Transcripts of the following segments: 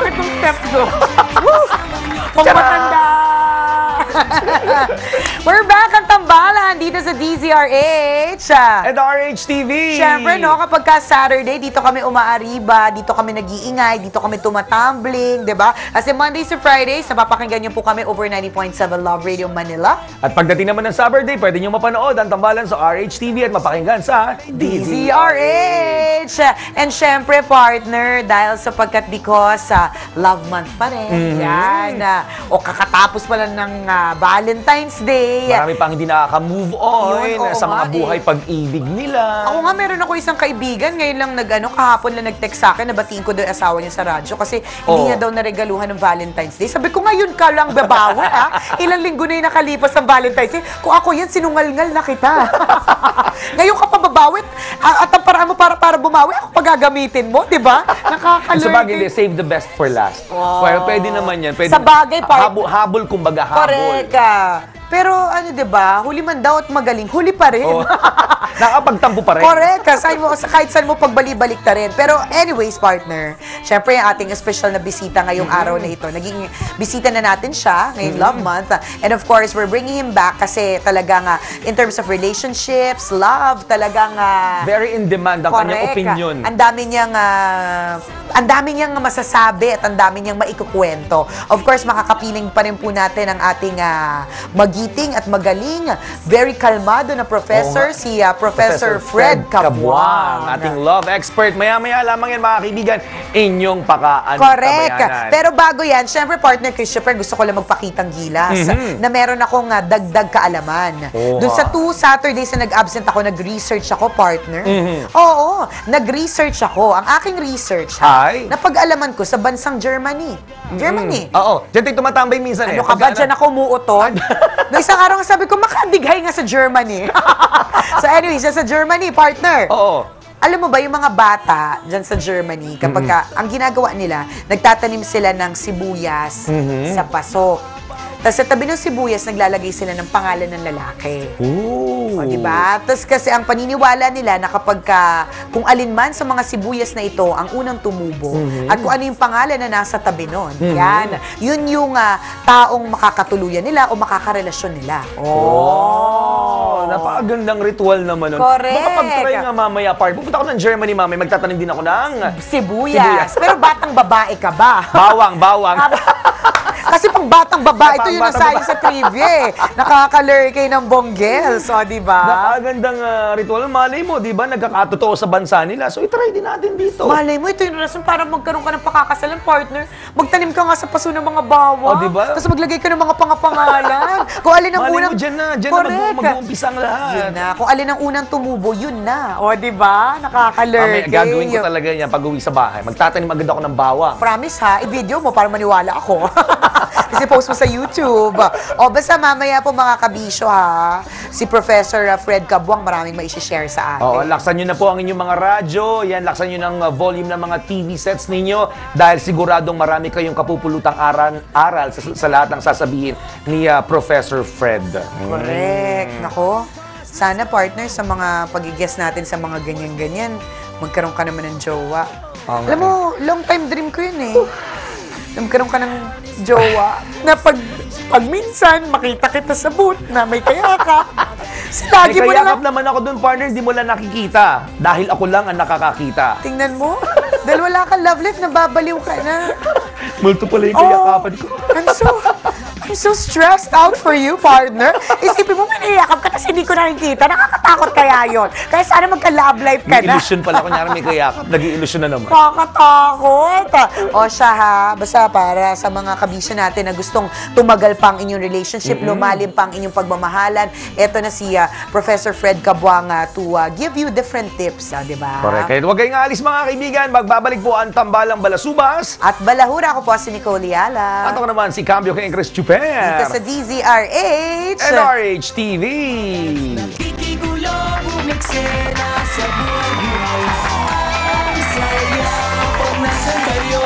Bakit yung step do? Pang matanda! We're back ang tambalan dito sa DZRH. At RH-TV. Siyempre, no, kapag ka Saturday, dito kami umaariba, dito kami nag-iingay, dito kami tumatumbling, di ba? Kasi Mondays to Fridays, napapakinggan niyo po kami over 90.7 Love Radio Manila. At pagdating naman ng Saturday, pwede nyo mapanood ang tambalan sa RH-TV at mapakinggan sa DZRH. And syempre, partner, dahil sapagkat because Love Month pa rin. Yan. O kakatapos pa lang ng Valentine's Day. Marami pang hindi nakaka-move on Yun, sa mga buhay pag-ibig nila. Ako nga, meron ako isang kaibigan, ngayon lang kahapon lang nag-text sa akin, nabatiin ko daw yung asawa niya sa radyo kasi hindi niya daw naregaluhan ng Valentine's Day. Sabi ko, ngayon ka lang babawi, Ilang linggo na yung nakalipas ng Valentine's Day. Kung ako yan, sinungal-ngal na kita. Ngayon ka pa babawit, at ang paraan mo para bumawi, ako pagagamitin mo, di ba? Nakakalurking. Sa bagay, save the best for last. Well, pwede naman yan. Pwede, sa bagay, habol, kumbaga, habol. Correct ka. Pero ano, 'di ba? Huli man daw at magaling, huli pa rin. Nakapagtampo pa rin. Correct. Kahit saan mo pagbali-balik ta rin. Pero anyways, partner, syempre yung ating special na bisita ngayong araw na ito. Naging bisita na natin siya ngayong Love Month. And of course, we're bringing him back kasi talagang in terms of relationships, love, talagang very in demand ang kanyang opinion. Ang dami niyang masasabi at ang dami niyang maikukwento. Of course, makakapiling pa rin po natin ang ating magiting at magaling, very kalmado na professor, si Professor Fred Cabuang. Ating love expert. Maya-maya lamang yan, mga kaibigan, inyong pakaan. Correct. Pero bago yan, syempre, partner Christopher, gusto ko lang magpakitang gilas na meron akong dagdag kaalaman. Doon sa 2 Saturdays na nag-absent ako, nag-research ako, partner. Oo, nag-research ako. Ang aking research, napag-alaman ko sa bansang Germany. Germany. Oo. Diyan tayo tumatambay minsan Ano ka ba? Diyan ako umuutot. No, isang araw nga sabi ko, makadighay nga sa Germany. So anyways, sa Germany, partner. Oo. Alam mo ba, yung mga bata dyan sa Germany, kapag ang ginagawa nila, nagtatanim sila ng sibuyas sa paso. Tapos sa tabi ng sibuyas, naglalagay sila ng pangalan ng lalaki. O, diba? Tapos kasi ang paniniwala nila na kapag kung alin man sa mga sibuyas na ito ang unang tumubo, at kung ano yung pangalan na nasa tabi nun, yan, yun yung taong makakatuluyan nila o makakarelasyon nila. Napakagandang ritual naman nun. Correct. Baka pag-try nga mamaya, pupunta ako ng Germany mamaya, magtatanim din ako ng sibuyas. Pero batang babae ka ba? Bawang. Kasi pang batang babae, ito yung nasayo sa trivia Nakakalurkay ng bonggels, diba? Napakagandang ritual. Malay mo, diba? Nagkakatotoo sa bansa nila. So, itry din natin dito. Malay mo, ito yung rason para magkaroon ka ng pakakasalan, partner. Magtanim ka nga sa paso ng mga bawang. Diba? Tapos maglagay ka ng mga pangapangalan. Kung alin ang unang... Dyan na mag-uumpisa ang lahat. Yun na. Kung alin ang unang tumubo, yun na. Diba? Nakakalurkay. Gagawin ko talaga yan pag-uwi sa bahay. Magtatanim agad ako ng bawang. Promise i-video mo para maniwala ako. Kasi post mo sa YouTube. Basta mamaya po mga kabisyo si Professor Fred Cabuang maraming maishishare sa atin. Laksan nyo na po ang inyong mga radyo. Yan, laksan nyo ng volume ng mga TV sets ninyo dahil siguradong marami kayong kapupulutang aral sa lahat ng sasabihin ni Professor Fred. Correct. Nako, sana partner sa mga pag-guess natin sa mga ganyan-ganyan, magkaroon ka naman ng jowa. Alam mo, long time dream ko yun magkaroon ka ng jowa na pag minsan makita kita sa booth na may kayakap. May kayakap naman ako dun, partner, di mo lang nakikita. Dahil ako lang ang nakakakita. Tingnan mo, dahil wala kang love life, nababaliw ka na. Multo pala yung kayakapan ko. I'm so stressed out for you, partner. Isipin mo, maniyakap ka kasi hindi ko nakikita. Nakakatakot kaya yon. Kaya sana magka-love life ka na. Illusion pala, kunyari may kayakap. Nag-i-illusion na naman. Nakakatakot. Siya basta para sa mga kabisyo natin na gustong tumagal pang inyong relationship, lumalim pang inyong pagmamahalan, eto na si Professor Fred Cabuang to give you different tips, di ba? Correct. Kaya huwag kayong aalis, mga kaibigan. Magbabalik po ang Tambalang Balasubas. At balahura, ako po si Nicole Yala. At ako naman si Cambio kay Chris Chuper. Dito sa DZRH and RH-TV. Nakikigulo, bumiksena sa buhay. Ang saya pag nasa kayo.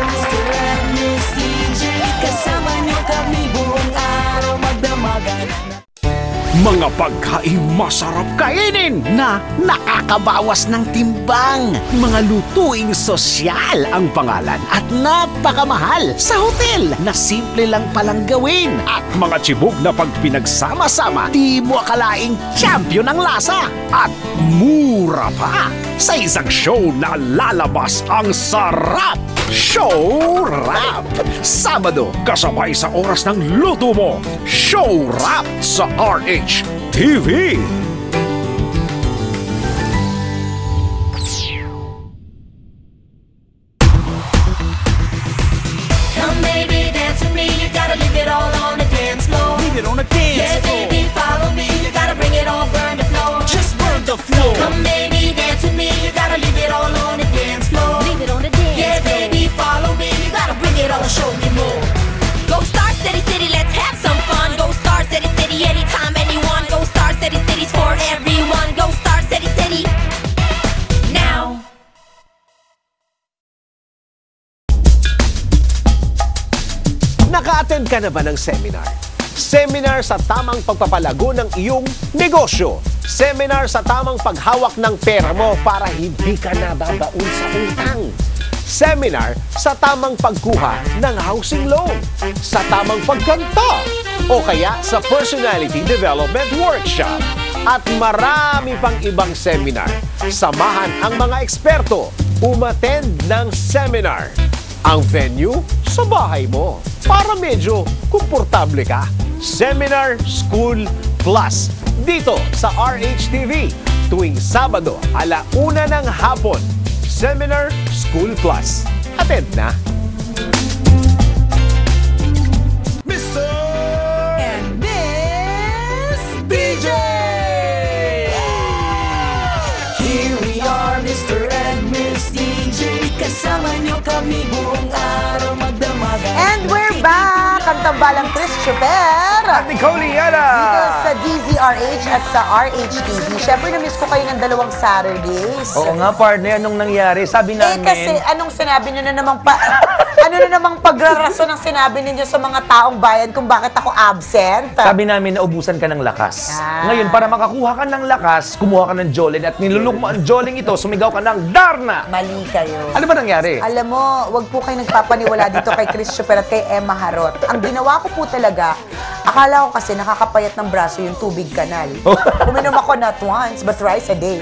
Mr. and Miss DJ, kasama niyo kami buong araw magdamagan. Mga pagkaing masarap kainin na nakakabawas ng timbang. Mga lutuing sosyal ang pangalan at napakamahal sa hotel na simple lang palang gawin. At mga tibog na pag pinagsama-sama, di mo akalaing champion ang lasa. At mura pa. Sa isang show na lalabas ang sarap. Show Rap! Sabado, kasabay sa oras ng luto mo. Show Rap sa RH TV. Come baby, dance with me. You gotta leave it all on the dance floor. Leave it on the dance Yeah, floor. baby, follow me. You gotta bring it all, burn the floor. Just burn the floor. Come baby, dance with me. You gotta leave it all on the dance floor. Leave it on the dance Yeah, floor. baby, follow me. You gotta bring it all, show me more. Go Star City City, let's have some fun. Go Star City City, anytime, anyone. Go Star City City's for everyone. Go Star City City. Now. Naka-attend ka na ba ng seminar? Seminar sa tamang pagpapalago ng iyong negosyo. Seminar sa tamang paghawak ng pera mo para hindi ka nababaon sa utang. Seminar sa tamang pagkuha ng housing loan. Sa tamang pagkanta. O kaya sa personality development workshop. At marami pang ibang seminar. Samahan ang mga eksperto. Umattend ng seminar. Ang venue sa bahay mo para medyo komportable ka. Seminar School Plus dito sa RHTV tuwing Sabado 1:00 ng hapon. Seminar School Plus. Attend na. Mr. And Miss DJ. Here we are, Mr. and Miss DJ. Kasama niyo kami buong araw magdamagan. And we're back! Ang tambalang Chris Chuper. At Nicole Liana. Dito sa DZRH at sa RHTV. Siyempre, na-miss ko kayo ng dalawang Saturdays. Oo nga, partner, anong nangyari? Sabi namin... kasi anong sinabi nyo na namang ano na namang pagrarason ang sinabi ninyo sa mga taong bayan kung bakit ako absent? Sabi namin naubusan ka ng lakas. Ah. Ngayon, para makakuha ka ng lakas, kumuha ka ng Jolene at nilulok mo ang Jolene ito, sumigaw ka ng Darna! Mali kayo. Ano ba nangyari? Alam mo, wag po kayo nagpapaniwala dito kay Chris Chuper at kay Emma Harot. Ang ginawa ko po talaga, akala ko kasi nakakapayat ng braso yung tubig kanal. Uminom ako not once, but thrice a day.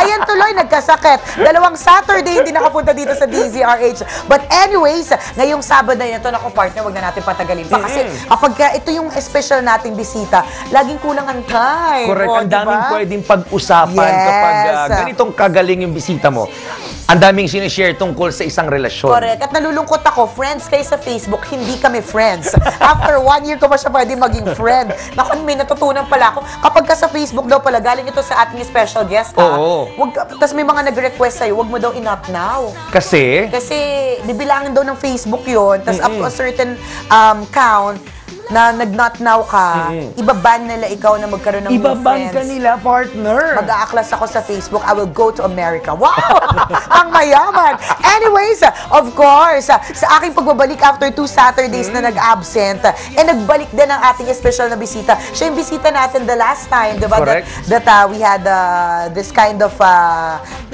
Ayan tuloy, nagkasakit. Dalawang Saturday hindi nakapunta dito sa DZRH. But anyways, ngayong Sabado na ito, naku partner, wag na natin patagalin pa. Kasi kapag ito yung special nating bisita, laging kulang ang time. Correct, O, ang daming diba? pwedeng pag-usapan Yes. kapag ganitong kagaling yung bisita mo. Ang daming sinishare tungkol sa isang relasyon. Correct. At nalulungkot ako, friends kayo sa Facebook, hindi kami friends. After 1 year ko ba siya pwede maging friend? Naku, may natutunan pala ako. Kapag ka sa Facebook daw pala, galing ito sa ating special guest, ha? Oo. Tapos may mga nag-request sa'yo, wag mo daw in-up now. Kasi, Kasi, bibilangin daw ng Facebook yon, tapos up to a certain count, na nag-not now ka, ibaban nila ikaw na magkaroon ng new ibaban friends. ka nila, partner. Mag-aaklas ako sa Facebook, I will go to America. Wow! Ang mayaman! Anyways, of course, sa aking pagbabalik after 2 Saturdays na nag-absent, nagbalik din ang ating special na bisita. Siya yung bisita natin the last time, di ba? Correct. That we had this kind of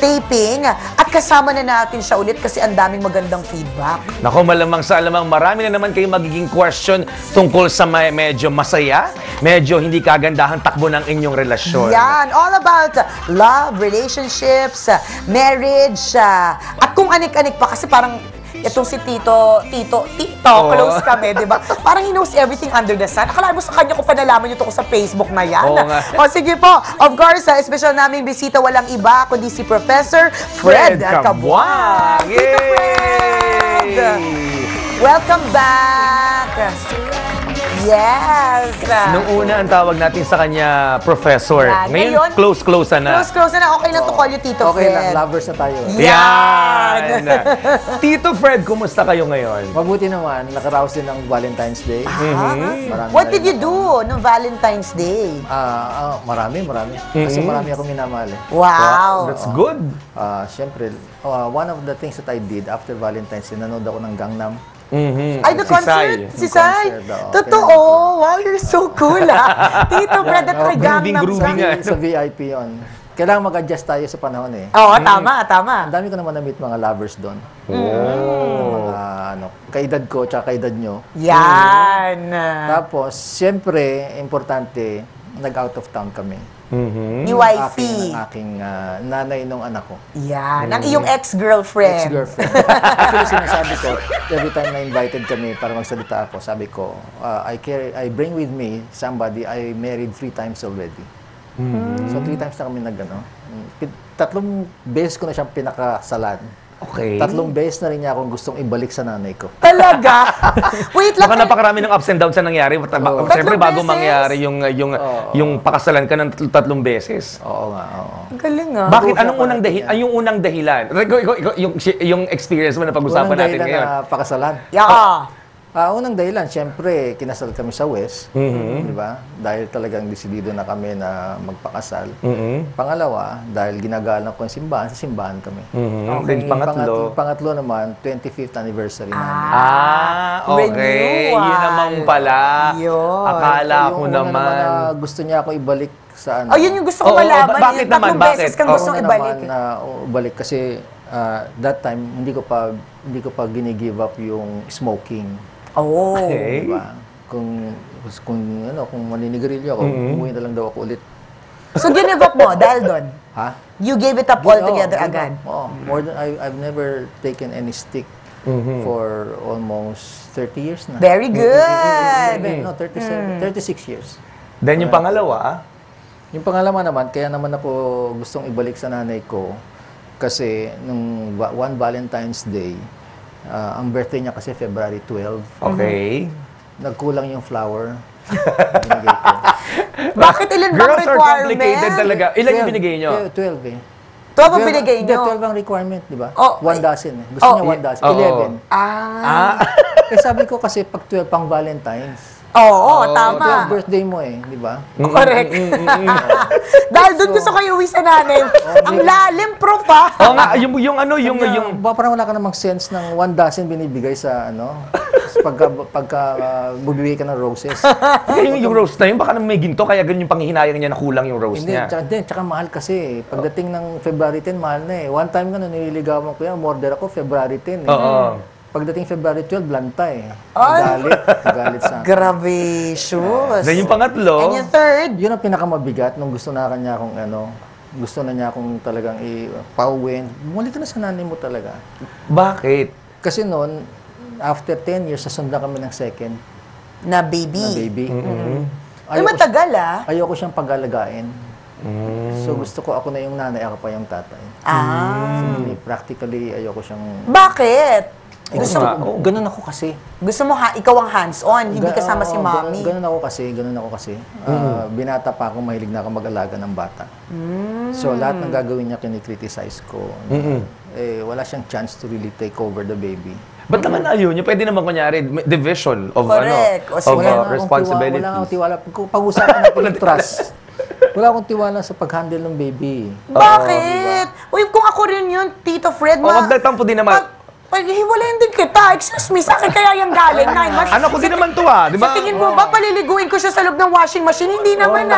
taping. At kasama na natin siya ulit kasi ang daming magandang feedback. Nako, malamang sa alamang marami na naman kayong magiging question tungkol sa medyo masaya, medyo hindi kagandahang takbo ng inyong relasyon. Yan, all about love, relationships, marriage, at kung anik-anik pa kasi parang itong si Tito, Oo. close kami, di ba? Parang he knows everything under the sun. Akala mo sa kanya ko pa nalaman yung tungkol sa Facebook na yan. Oo nga. O sige po, of course, special naming bisita walang iba kundi si Professor Fred Cabuang. Tito Fred! Welcome back! Yes! Nung una, ang tawag natin sa kanya, Professor. Yan. Ngayon, Ngayon, close na. Close na. Okay lang to call you Tito Okay Fred. lang, lovers na tayo. Yan! Tito Fred, kumusta kayo ngayon? Mabuti naman, nakaraos din ng Valentine's Day. Marami What na did rin you do no Valentine's Day? Marami. Kasi marami akong minamahal eh. Wow! That's good. Siyempre, one of the things that I did after Valentine's Day, nanood ako ng Gangnam Ay, the Si concert? Sai. Si Sai? Concert, oo. Totoo. Wow, you're so cool, Tito Fred at may Gangnam groovy nga. Style. Sa VIP yon. Kailangan mag-adjust tayo sa panahon eh. Oo, tama. Ang dami ko naman na-meet mga lovers doon. Oh. Mga kaedad ko tsaka kaedad nyo. Yan. Tapos, siyempre, importante, nag-out of town kami. Ni wifey. Ang aking nanay nung anak ko. Yan. Ang iyong ex-girlfriend. Ex-girlfriend. Actually, sinasabi ko, every time na invited kami para magsalita ako, sabi ko, I bring with me somebody I married 3 times already. So, 3 times na kami nag-ano. 3 beses ko na siyang pinakasalan. Okay. 3 beses na rin niya akong gustong ibalik sa nanay ko. Talaga? Wait lang. Baka napakarami ng ups and downs na nangyari. Siyempre, bago beses? mangyari yung pakasalan ka ng 3 beses. Oo nga, oo. Ang galing Bakit? Go-usapan Anong unang natin yan. yung unang dahilan? Yung experience mo na pag-usapan Unang natin dahilan ngayon. na pakasalan. Yeah. Unang dahilan, siyempre, kinasal kami sa West. Di ba? Dahil talagang desidido na kami na magpakasal. Pangalawa, dahil ginagalang ko yung simbahan, sa simbahan kami. Then pangatlo. Pangatlo naman, 25th anniversary namin. Okay. Renewal. Yun naman pala. Yun. Akala ko Yung una naman. na gusto niya ako ibalik sa ano. Ayun yung gusto ko Oo, malaman. bakit Yung naman? 3 beses Bakit? kang Oo. gustong Una ibalik. naman na ubalik kasi that time hindi ko pa gini-give up yung smoking. Oh. Okay. Diba? Kung maninigarilyo ako, umuwi na lang daw ako ulit. So, give up mo dahil doon? Ha? You gave it up altogether agad? More than I've never taken any stick for almost 30 years na. Very good. No, 36 years. Then yung pangalawa, Yung pangalawa naman, kaya naman ako gustong ibalik sa nanay ko kasi nung one Valentine's Day, ang birthday niya kasi February 12, okay. nagkulang yung flower. Binigay ko. Bakit ilan bang Girls are complicated requirement? talaga. Ilan yung binigay nyo? 12 eh. 12 ang binigay Hindi, nyo? 12 ang requirement, di ba? Oh, 1 dozen eh. Gusto niya 1 dozen. Oo. 11. Eh sabi ko kasi pag 12 pang Valentine's. Oo, 12 tama. birthday mo eh, di ba? Correct. Dahil doon gusto ko iuwi sa nanay. Ang lalim, prof, ha? Oo nga, yung Parang wala ka namang sense ng 1 dozen binibigay sa ano, pagka bubibigay ka ng roses. yung rose na yun, baka naman may ginto, kaya ganun yung panghihinayang niya na kulang yung rose Hindi, niya. tsaka mahal kasi. Pagdating ng February 10, mahal na eh. One time nga na nililigawan ko yan, order ako February 10 eh. Oo. Pagdating February 12, lanta eh. Galit sa akin. Grabe, shoes. Then yung pangatlo, And yung third? Yun ang pinakamabigat nung gusto na kanya akong ano, gusto na niya akong talagang ipauwin. Bumalik ka na sa nanay mo talaga. bakit? Kasi noon, after 10 years, sasundan kami ng second Na baby. na baby. Ay, matagal, ah. Ayoko siyang pag-alagain. So gusto ko ako na yung nanay, ako pa yung tatay. So, practically, ayoko siyang... Bakit? Gusto nga. mo, Ganun ako kasi. gusto mo ikaw ang hands-on, hindi kasama si mommy. Ganun ako kasi. Binata pa ako, mahilig na ako mag-alaga ng bata. So lahat ng gagawin niya, kinikriticize ko. Wala siyang chance to really take over the baby. Ba't naman ayaw niyo? Pwede naman kunyari, division of Correct. O, of wala Wala akong responsibilities. tiwala. Pag-usapan natin yung trust. Wala akong tiwala sa pag-handle ng baby. Bakit? Uy, kung ako rin yun, Tito Fred, Wag nagtampo din naman. Paghiwalayin din kita. Excuse me, sa akin kaya yung galing. 9 months. Ano ko din naman to di ba? Sa tingin mo ba, paliliguin ko siya sa loob ng washing machine? Hindi naman,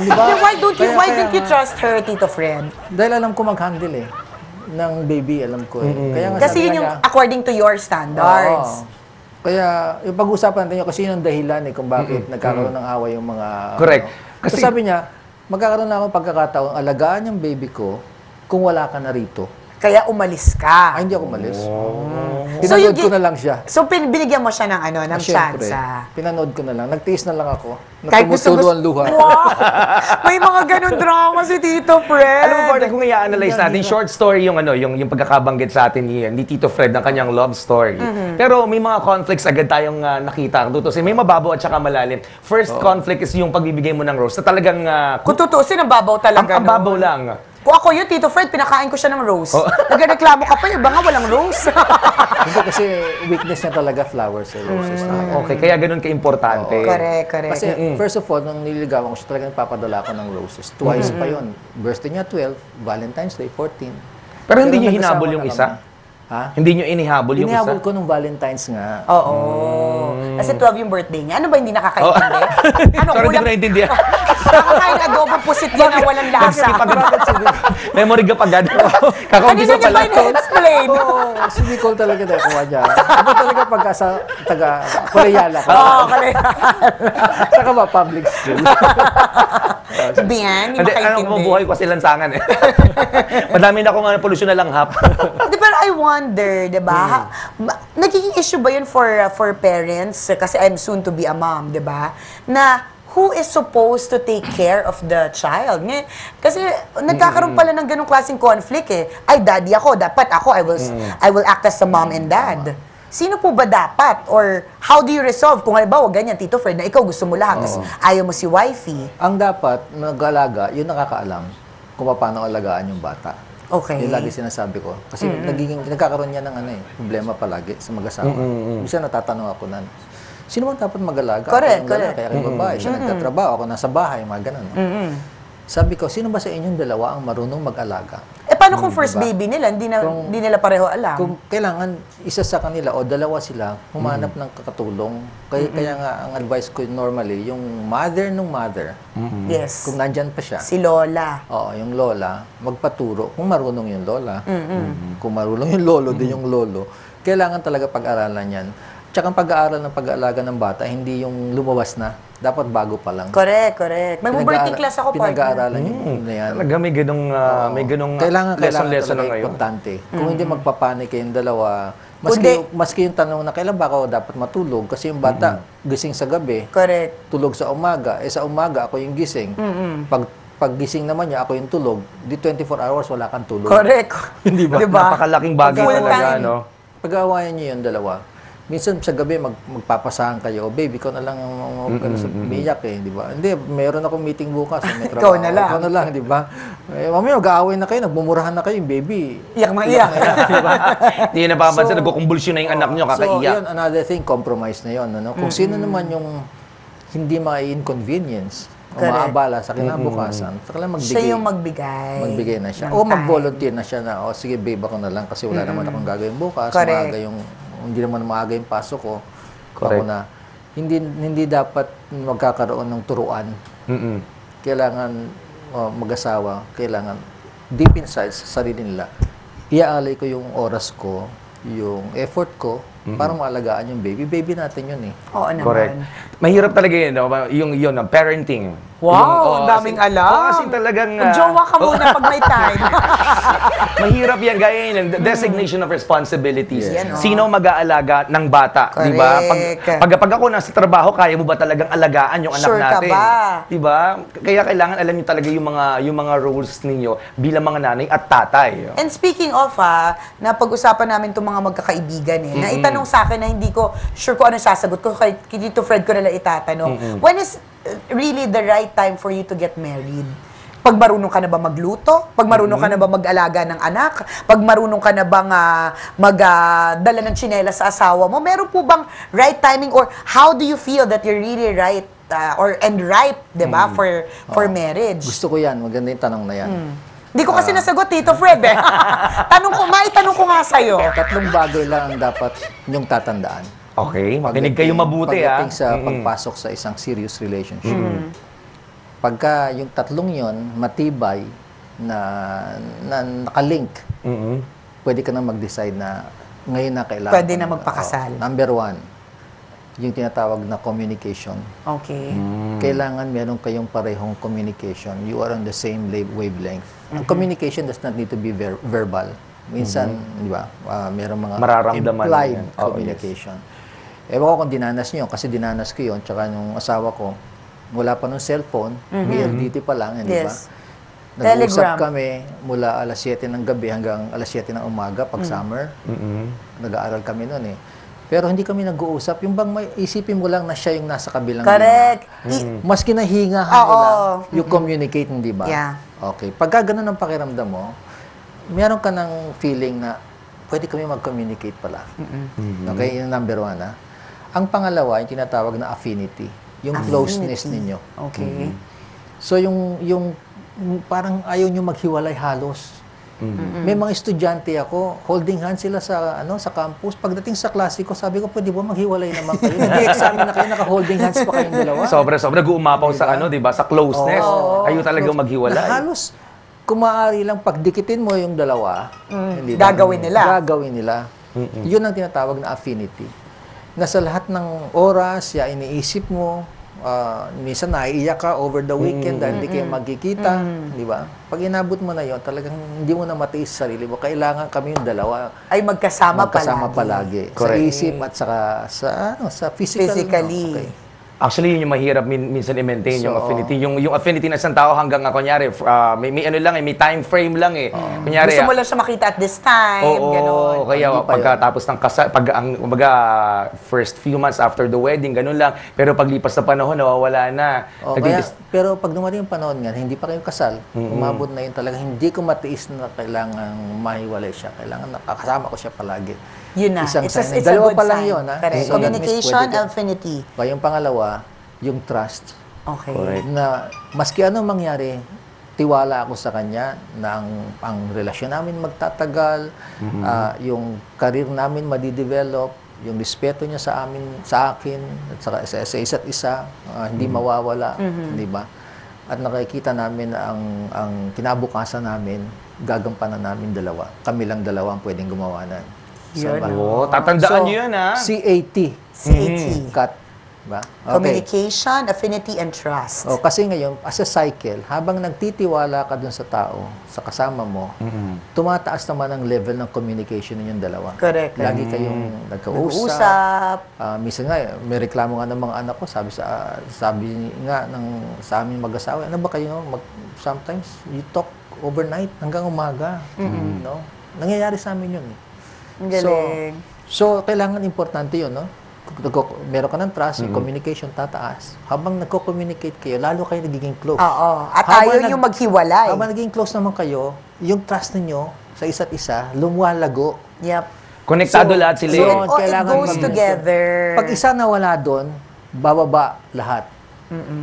Diba? Then why didn't you Kaya- trust her, Tito Fred? Dahil alam ko mag-handle eh. Ng baby, alam ko eh. Kaya nga Kasi sabi yun yung niya, according to your standards. Oo. Kaya yung pag-usapan natin yun kasi yun ang dahilan eh kung bakit nagkakaroon ng away yung mga... Correct. Kasi sabi niya, magkakaroon na akong pagkakataon, alagaan yung baby ko kung wala ka na rito. Kaya umalis ka. Ay, hindi ako umalis. So, you Pinanood ko na lang siya. So, binigyan mo siya ng ng Siyempre, chance. pinanood ko na lang. Nagtiis na lang ako. Kahit Natumutulo ang luha. Wow! May mga ganun drama si Tito Fred. Alam mo, partner, kung i-analyze natin, short story yung yung pagkakabanggit sa atin ni Tito Fred ng kanyang love story. Pero may mga conflicts agad tayong nakita. Dito, may mababaw at saka malalim. First conflict is yung pagbibigay mo ng rose. Na talagang Kung tutusin, ang babaw talaga. ang babaw lang. Kung ako yun, Tito Fred, pinakain ko siya ng rose. Nagreklamo ka pa, iba nga walang rose. Hindi kasi weakness niya talaga flowers and roses. talaga. Okay, kaya ganun ka-importante. Correct. Kasi first of all, nung nililigawan ko siya, talagang papadala ko ng roses. Twice pa yun. Birthday niya 12, Valentine's Day 14. Pero hindi niyo nagkasama hinabol na yung kami. isa? Ha? Hindi nyo inihabol yung Inihabol isa? ko nung Valentine's nga. Oo. Kasi 12 yung birthday niya. Ano ba hindi nakakaintindi? Ano, Sorry, hindi ko naintindihan. Nakakain adobo pusit yan na walang lasa. Memory ka pagad. Kakampisa Kanina niya pala. ba ini-explain? Oo, si Nicole talaga nakuha niya. Ano talaga pagka sa taga-Koreala ka? Oo, kaya. Saka ba public school? Biyan, hindi Hindi, ano makaintindi. kung buhay ko kasi lansangan eh. Madami na akong pollution na langhap. Di, pero I wonder, di ba? Nagiging issue ba yun for parents? Kasi I'm soon to be a mom, di ba? Na who is supposed to take care of the child? Kasi nagkakaroon pala ng ganong klaseng conflict eh. Ay, daddy ako, dapat ako, I will act as a mom and dad. Sino po ba dapat? Or how do you resolve? Kung halimbawa, ganyan, Tito Fred, na ikaw gusto mo lahat, tapos ayaw mo si wifey. Ang dapat, nag-alaga, yun nakakaalam kung paano alagaan yung bata. Okay. Yung lagi sinasabi ko. Kasi nagkakaroon niya ng problema palagi sa mag-asawa. Minsan natatanong ako na, sino man dapat mag-alaga? Correct, Ako yung correct. lalaki, ako yung babae, siya nagtatrabaho, ako nasa bahay, mga ganun. No? Sabi ko, sino ba sa inyong dalawa ang marunong mag-alaga? Eh, paano kung first baby nila, hindi nila pareho alam? Kung kailangan isa sa kanila o dalawa sila humanap ng kakatulong. Kaya nga ang advice ko normally, yung mother nung mother, Yes. kung nandyan pa siya, Si Lola. oo, yung lola, magpaturo kung marunong yung lola. Kung marunong yung lolo, din yung lolo. Kailangan talaga pag-aralan yan. Tsaka ang pag-aaral ng pag-aalaga ng bata, hindi yung lumabas na. Dapat bago pa lang. Correct. May mobility class ako, partner. Pinag-aaralan yung na yan. Talaga may ganong Kailangan lesson na talaga ngayon. importante. Kung hindi magpapanik kayong dalawa, Kundi- maski yung tanong na kailan ba ako dapat matulog? Kasi yung bata, gising sa gabi, Correct. tulog sa umaga. Sa umaga, ako yung gising. Pag gising naman niya, ako yung tulog. Di 24 hours, wala kang tulog. Correct. Hindi ba? Napakalaking bagay Full talaga, time. no? Pag-aawayan niyo yung dalawa. Minsan sa gabi, magpapasahan kayo. Babe, ikaw na lang ang umiyak eh, di ba? Hindi, meron akong meeting bukas. May trabaho. Ikaw na lang. Ikaw na lang, di ba? Mamaya, mag-aaway na kayo, nagmumurahan na kayo, baby. Iyak na iyak. Hindi na napapansin, nagkukumbulsyon na yung anak nyo, So, kakaiyak. yun, another thing, compromise na yun. Ano? Kung sino naman yung hindi ma-inconvenience o Correct. maabala sa kinabukasan, saka lang magbigay. Siya yung magbigay. Magbigay na siya. ng O time. mag-volunteer na siya na, sige babe, ako na lang kasi wala naman akong gagawin bukas. Correct. Maaga hindi naman maaga yung pasok ko. Correct. Ako na. Hindi dapat magkakaroon ng turuan. Kailangan mag-asawa, kailangan deep inside sa sarili nila, iaalay ko yung oras ko, yung effort ko, para maalagaan yung baby. Baby natin yun eh. Oo naman. Correct. Mahirap talaga yun, no? yung parenting. Wow, ang daming alam. Oo, kasi talagang... Mag-jowa ka muna pag may time. Mahirap yan, gaya yun, the designation of responsibilities. Yan, oh. Sino mag-aalaga ng bata, di ba? Correct. Pag ako nasa trabaho, kaya mo ba talagang alagaan yung anak Sure ka natin? ba? Di ba? Kaya kailangan alam niyo talaga yung mga roles ninyo bilang mga nanay at tatay. And speaking of, na pag-usapan namin itong mga magkakaibigan na itanong sa akin na hindi ko sure kung ano sasagot ko, kay Tito Fred ko na lang itatanong. When is really the right time for you to get married? Pag marunong ka na ba magluto? Pag marunong ka na ba mag-alaga ng anak? Pag marunong ka na bang magdala ng tsinelas sa asawa mo? Meron po bang right timing or how do you feel that you're really right and ripe, 'di ba, for marriage? Gusto ko yan. Maganda yung tanong na yan. Hindi ko kasi nasagot, Tito Fred. Tanong ko nga sa'yo. 3 bagay lang ang dapat niyong tatandaan. Okay, makinig kayo mabuti, Pagdating sa pagpasok sa isang serious relationship. Pagka yung 3 yon matibay na nakalink, pwede ka na mag-decide na ngayon na kailangan. Pwede na magpakasal. Number 1, yung tinatawag na communication. Okay. Kailangan meron kayong parehong communication. You are on the same wavelength. Communication does not need to be verbal. Minsan, di ba, meron mga Mararamdaman implied yan. Oh, communication. Ewan ko kung dinanas nyo, kasi dinanas ko yun, tsaka yung asawa ko, wala pa nung cellphone, BLDT pa lang, di ba? Yes. Nag-uusap Telegram. kami mula alas 7 ng gabi hanggang alas 7 ng umaga pag summer. Nag-aaral kami noon eh. Pero hindi kami nag-uusap. Yung bang isipin mo lang na siya yung nasa kabilang Correct. Maski nahingahan Oo. lang, you communicate, hindi ba? Yeah. Okay. Pagka ganun ang pakiramdam mo, meron ka ng feeling na pwede kami mag-communicate pala. Okay? Yung number 1, Ang pangalawa, yung tinatawag na affinity. Yung closeness ninyo. Okay. So, yung parang ayaw nyo maghiwalay halos. May mga estudyante ako, holding hands sila sa campus. Pagdating sa klase ko, sabi ko, pwede ba maghiwalay naman kayo? Nag-examine na kayo, naka-holding hands pa kayong dalawa. Sobra-sobra nag-uumapaw sa di ba? Sa closeness. Ayaw talagang maghiwalay. Na halos, kung maaari lang, pagdikitin mo yung dalawa, hindi ba? Gagawin nila. Gagawin nila. Yun ang tinatawag na affinity. Na sa lahat ng oras, iniisip mo, minsan naiiyak ka over the weekend dahil hindi kayo magkikita, di ba? Pag inabot mo na yon, talagang hindi mo na matiis sa sarili mo. Kailangan kami yung dalawa Ay magkasama palagi. Sa Correct. isip at saka sa physical. Physically. Okay. Actually, yun yung mahirap minsan i-maintain yung So, affinity. Yung affinity ng isang tao hanggang kunyari, may ano lang may time frame lang eh. Kunyari, Gusto mo lang siya makita at this time, gano'n. kaya Hindi pa pagkatapos ng kasal, first few months after the wedding, ganun lang. Pero paglipas na panahon, nawawala na. Pero pag dumating yung panahon nga, hindi pa kayo kasal, umabot na yun talaga, hindi ko matiis na kailangan mahiwalay siya. Kailangan nakakasama ko siya palagi. Yun na. Isang It's a sign. Dalawa good pa lang sign. yun, ha? Correct. So, that means Communication, pwede ka- affinity. Kaya yung pangalawa, yung trust. Okay. Correct. Na maski anong mangyari, tiwala ako sa kanya na ang relasyon namin magtatagal, yung career namin madidevelop, yung respeto niya sa akin, at sa isa't isa, hindi mawawala, di ba? At nakikita namin na ang kinabukasan namin, gagampanan namin dalawa. Kami lang dalawa ang pwedeng gumawa na. Yun. Tatandaan niyo yun, ha? CAT. CAT. Cut. Ba? Okay. Communication, affinity, and trust. Kasi ngayon, as a cycle, habang nagtitiwala ka dun sa tao, sa kasama mo, tumataas naman ang level ng communication ninyong dalawa. Correct. Lagi kayong nagkausap. Nag-uusap. Minsan nga, may reklamo nga ng mga anak ko, sabi nga sa aming mag-asawa, ano ba kayo, sometimes you talk overnight hanggang umaga. No? Nangyayari sa amin yun. Ang galing. So, kailangan importante yun, no? Meron ka ng trust, yung communication tataas. Habang nagko-communicate kayo, lalo kayo nagiging close. Oo. At Habang ayaw yung maghiwalay. Habang naging close naman kayo, yung trust ninyo sa isa't isa, lumalago. Yep. Konektado lahat sila. So, eh. It kailangan goes together. Pag isa nawala doon, bababa lahat.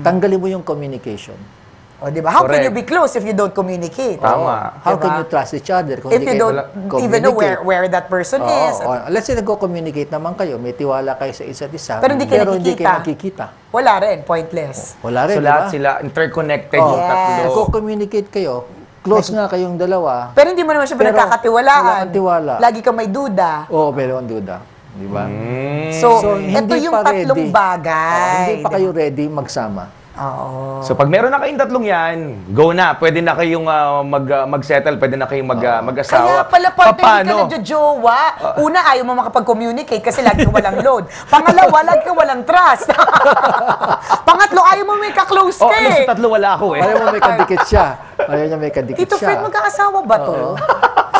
Tanggalin mo yung communication. O, di ba? How can Correct. you be close if you don't communicate? Tama. How Diba? can you trust each other kung If hindi you kayo don't even know where that person is. Let's say nagko-communicate naman kayo, may tiwala kayo sa isa't isa, Pero hindi kayo nakikita. Wala rin. Pointless. Wala rin, So di ba? lahat sila interconnected yung Yes. tatlo. Nagko-communicate kayo, close nga kayong dalawa. Pero hindi mo naman siya Pero pinagkakatiwalaan. wala kang tiwala. Lagi kang may duda. Oo, pero ang duda. Di ba? So, ito hindi yung pa tatlong ready. bagay. Hindi pa kayo ready magsama. Oo. So pag meron na kayong tatlong yan, go na. Pwede na kayong mag-settle, pwede na kayong mag-asawa. Kaya pala parte hindi ka nagjojowa. Una, ayaw mo makapag-communicate kasi lagi ka walang load. Pangalawa, lagi ka walang trust. Pangatlo, ayaw mo may ka-close ka Ano eh. sa tatlo wala ako eh. Ayaw mo may kadikit siya. Ayaw niya may kadikit Tito siya. Fred, magkakasawa ba to? Oo.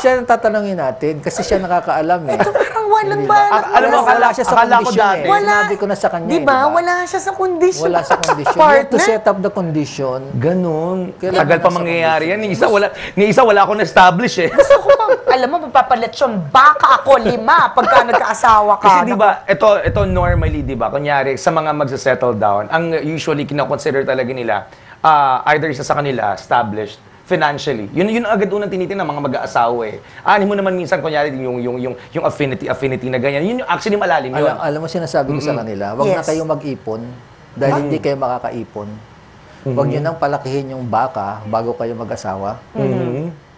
Siya ang tatanungin natin kasi siya nakakaalam eh. Ito parang walang Hindi ba? Alam mo, wala siya sa akala ko kondisyon dati. eh. Wala. Sinabi ko na sa kanya. Di eh, ba? Wala siya sa condition. Wala sa condition. You have to Partner? set up the condition. Ganun. Kailangan Tagal pa nasa mangyayari yan. Ni isa wala akong na-establish eh. Gusto ko pa, alam mo, magpapaletsyon, baka ako 5 pagka nagkaasawa ka. Kasi di ba, ito normally, di ba, kunyari, sa mga magsa-settle down, ang usually kinoconsider talaga nila, either isa sa kanila, established, financially. Yun agad unang tinitingnan ng mga mag-aasawa eh. Mo naman minsan, kunyari, yung affinity na ganyan. Yun yung actually malalim yun. Alam mo, sinasabi ko sa kanila, wag na Yes. kayo mag-ipon dahil hindi kayo makakaipon. Huwag nyo nang palakihin yung baka bago kayo mag-asawa.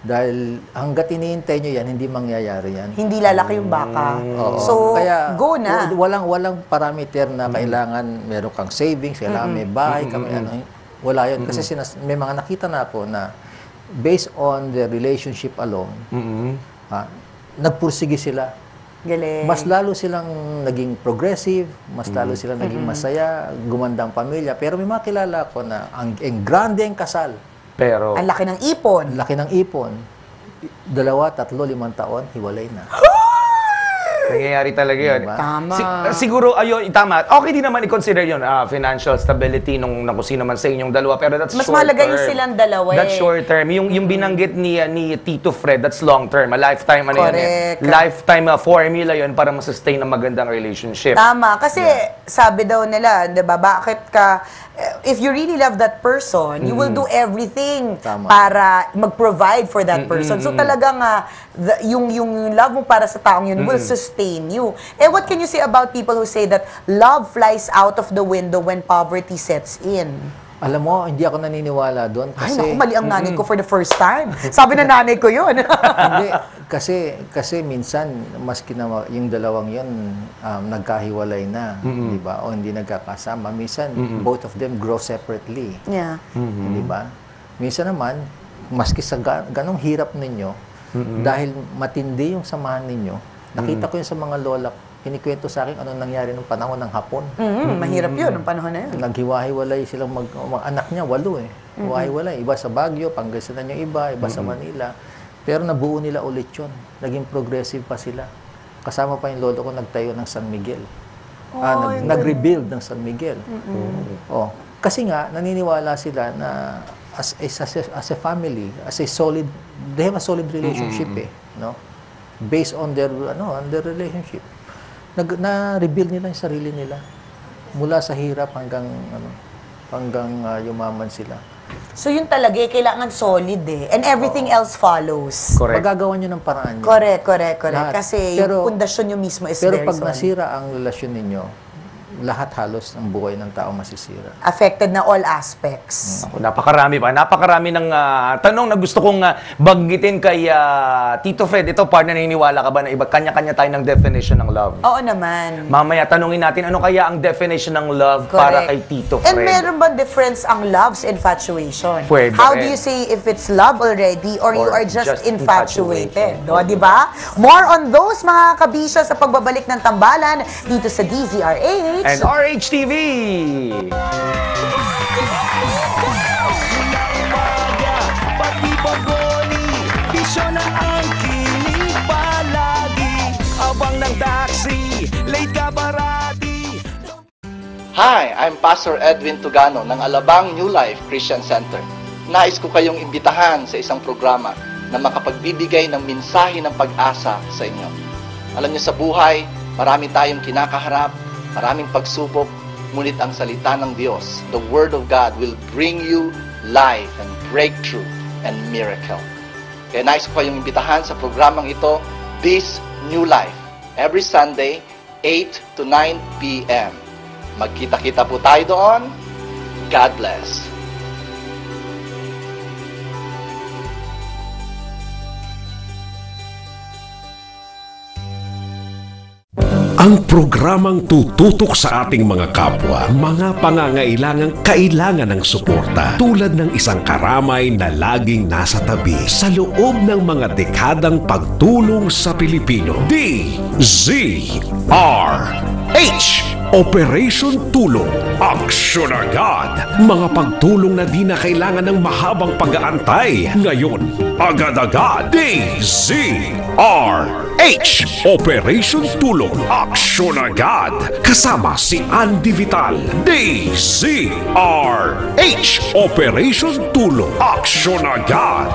Dahil hanggat iniintay nyo yan, hindi mangyayari yan. Hindi lalaki yung baka. Oo. So, Kaya, go na. Walang parameter na kailangan meron kang savings, kailangan may bahay, wala yun. Kasi may mga nakita na ako na based on the relationship alone, nagpursige sila. Galing. Mas lalo silang naging progressive, mas lalo silang naging masaya, gumandang pamilya. Pero may mga kilala ko na ang grande ang kasal, Pero, Ang laki ng ipon. laki ng ipon, 2, 3, 5 taon, hiwalay na. nangyayari talaga yun. Diba? Tama. Siguro, ayun, tama. Okay din naman i-consider yun, financial stability nung kung sino man sa inyong dalawa. Pero that's Mas short mahalaga term. yung silang dalawa eh. That's short term. Yung binanggit ni Tito Fred, that's long term. A lifetime, ano yun eh. Correct. Lifetime formula yun para masustain ang magandang relationship. Tama. Kasi sabi daw nila, di ba, bakit ka if you really love that person, you will do everything Tama. para mag-provide for that person. So talagang yung love mo para sa taong yun will sustain you. What can you say about people who say that love flies out of the window when poverty sets in? Alam mo, hindi ako naniniwala doon Ay, kasi naku, mali ang nanay ko for the first time. Sabi na nanay ko yun. hindi kasi minsan maski na yung dalawang 'yon nagkahiwalay na, di ba? O hindi nagkakasama. Minsan both of them grow separately. Yeah. Di ba? Minsan naman maski sa ganong hirap ninyo dahil matindi yung samahan ninyo. Nakita ko yun sa mga lola. Kinikwento sa akin anong nangyari nung panahon ng Hapon. Mahirap yun, ang panahon na yun. Naghiwa-hiwalay silang mga anak niya, 8 eh. Hiwa-hiwalay. Iba sa Baguio, Pangasinan yung iba sa Manila. Pero nabuo nila ulit yun. Naging progressive pa sila. Kasama pa yung lolo ko nagtayo ng San Miguel. Nag-rebuild ng San Miguel. Kasi nga, naniniwala sila na as a family, they have a solid relationship no? Based on their relationship. Na-rebuild nila yung sarili nila mula sa hirap hanggang yumaman sila. So yun talaga, kailangan solid and everything else follows. Correct. Magagawa nyo ng paraan nyo. Correct. Lahat. Kasi Pero- yung pundasyon nyo mismo is Pero very pag solid. nasira ang relasyon ninyo, lahat halos ng buhay ng tao masisira. Affected na all aspects. Ako, napakarami ng tanong na gusto kong banggitin kay Tito Fred. Ito, partner, naniniwala ka ba na iba kanya-kanya tayo ng definition ng love? Oo naman. Mamaya, tanungin natin ano kaya ang definition ng love para kay Tito Fred. And meron ba difference ang love's infatuation? Pwede How rin. do you say if it's love already or you Or are just just infatuated? infatuated. No, di ba? More on those, mga kabisya, sa pagbabalik ng tambalan dito sa DZRH. And RHTV! Pati pagoni, bisyo na ang kilig palagi. Abang ng taxi, late ka parati. Hi, I'm Pastor Edwin Tugano ng Alabang New Life Christian Center. Nais ko kayong imbitahan sa isang programa na makapagbibigay ng mensahe ng pag-asa sa inyo. Alam niyo, sa buhay, marami tayong kinakaharap, maraming pagsubok, ngunit ang salita ng Diyos, the Word of God, will bring you life and breakthrough and miracle. Kaya nais ko kayong imbitahan sa programang ito, This New Life, every Sunday, 8 to 9 p.m. Magkita-kita po tayo doon. God bless. Ang programang tututok sa ating mga kapwa, mga pangangailangang kailangan ng suporta, tulad ng isang karamay na laging nasa tabi sa loob ng mga dekadang pagtulong sa Pilipino. DZRH, Operation Tulong, Aksyon Agad. Mga pagtulong na di na kailangan ng mahabang pag-aantay. Ngayon, agad-agad. DZRH, Operation Tulong, Aksyon Agad. Kasama si Andy Vital. DZRH, Operation Tulong, Aksyon Agad.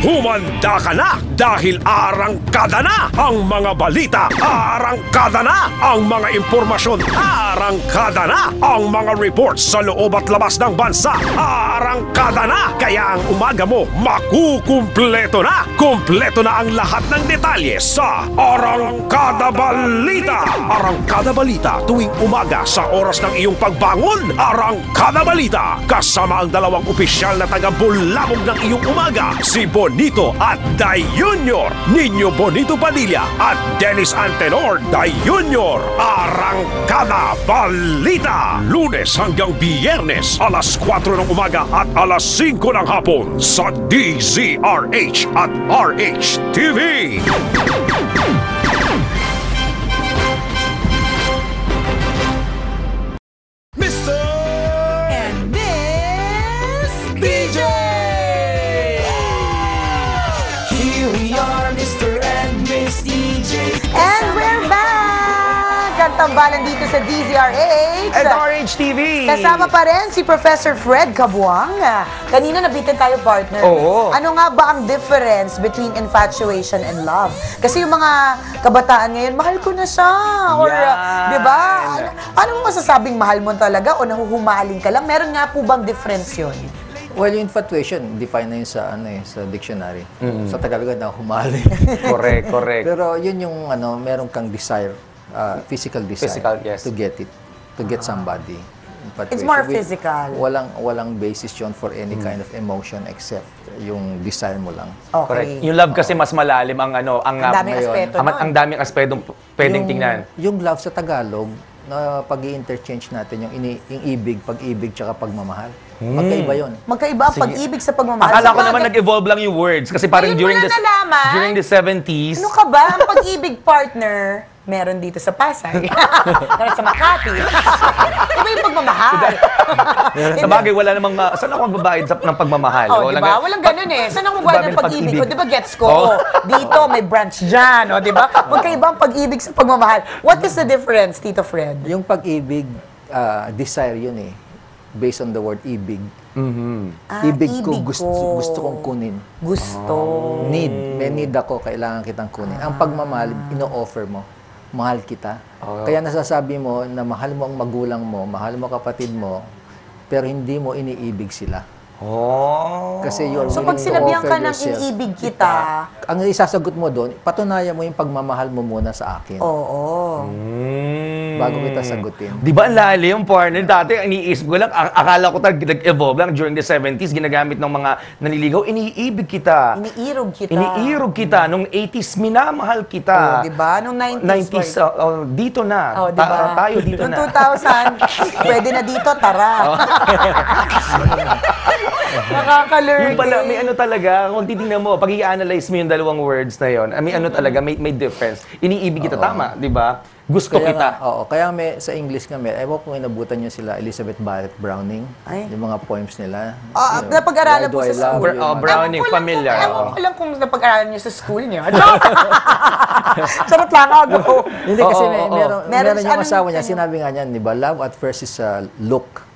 Humanda ka na dahil arangkada na ang mga balita, arangkada na ang mga impormasyon, arangkada na ang mga reports sa loob at labas ng bansa, arangkada na kaya ang umaga mo makukumpleto na. Kumpleto na ang lahat ng detalye sa Arangkada Balita. Arangkada Balita tuwing umaga sa oras ng iyong pagbangon. Arangkada Balita kasama ang dalawang opisyal na taga-bulabog ng iyong umaga, si Bonito at Day Junior, Nino Bonito Padilla at Dennis Antenor Day Junior. Arangkada Balita, Lunes hanggang Biyernes, alas 4 ng umaga at alas 5 ng hapon sa DZRH at RHTV. Mr. and Miss DJ! Here we are, Mr. and Miss DJ. And we're back! Kanta tambalan dito sa DZRH. At RHTV. Kasama pa rin si Professor Fred Cabuang. Kanina nabitin tayo, partner. Oo. Ano nga ba ang difference between infatuation and love? Kasi yung mga kabataan ngayon, mahal ko na siya. Or, Yan. di ba? Ano mo masasabing mahal mo talaga o nahuhumaling ka lang? Meron nga po bang difference yun? Well, yung infatuation, define na yun sa, sa dictionary. Sa Tagalog na humali. Correct, correct. Pero yun yung meron kang desire, physical desire Physical, yes. to get it, to get somebody. It's more physical. Walang basis yun for any kind of emotion except yung desire mo lang. Correct. Okay. Yung love kasi mas malalim ang Ang daming aspeto nun. ang daming aspetong pwedeng tingnan. Yung love sa Tagalog, na pag-i-interchange natin yung ibig, pag-ibig, tsaka pagmamahal. Magkaiba yun. Magkaiba ang pag-ibig sa pagmamahal. Akala ko Sabagay, naman nag-evolve lang yung words kasi parang Ngayon during mo na nalaman? during the 70s. Ano ka ba? Ang pag-ibig partner, meron dito sa Pasay. Meron sa Makati. Iba yung pagmamahal. Sa bagay, wala namang, saan ako magbabayad ng pagmamahal? Oh, di ba? Walang ganun eh. Saan ako magbayad ng pag-ibig ko? Di ba gets ko? Oh. Dito, may branch dyan. O, di ba? Magkaiba ang pag-ibig sa pagmamahal. What is the difference, Tito Fred? Yung pag-ibig, desire yun eh. Based on the word ibig. Ibig ko, gusto kong kunin. Gusto. Need. May need ako, kailangan kitang kunin. Ang pagmamahal, ino-offer mo. Mahal kita. Kaya nasasabi mo na mahal mo ang magulang mo, mahal mo kapatid mo, pero hindi mo iniibig sila. Oh. Kasi you are So, willing pag to sinabihan offer ka ng yourself. iniibig kita, Ang isasagot mo doon, patunayan mo yung pagmamahal mo muna sa akin. oo. Bago kita sagutin. Di ba ang lalim, partner? Dati, ang iniisip ko lang, akala ko nag-evolve lang during the 70s, ginagamit ng mga naniligaw, iniibig kita. Iniirog kita. Iniirog kita. Nung 80s, minamahal kita. Oh, di ba? Nung 90s. 90s, dito na. Oh, di ba? Tayo dito Nung na. 2000, pwede na dito, tara. Nakaka-learn. Yung pala, may ano talaga, kung titingnan mo, pag i-analyze mo yung dalawang words na yon, may ano talaga, may difference. Iniibig kita, tama, di ba? Gusto Kaya kita. kaya sa English nga ewan ko kung inabutan nyo sila Elizabeth Barrett Browning, Ay. yung mga poems nila. Napag-aralan po Why do I sa love school. you? Browning, familiar. Ewan ko lang kung napag-aralan niyo sa school niyo. Charot lang ako. Hindi kasi meron Meron yung siya, asawa niya, ano? sinabi nga niyan, di ba? Love at first is a look,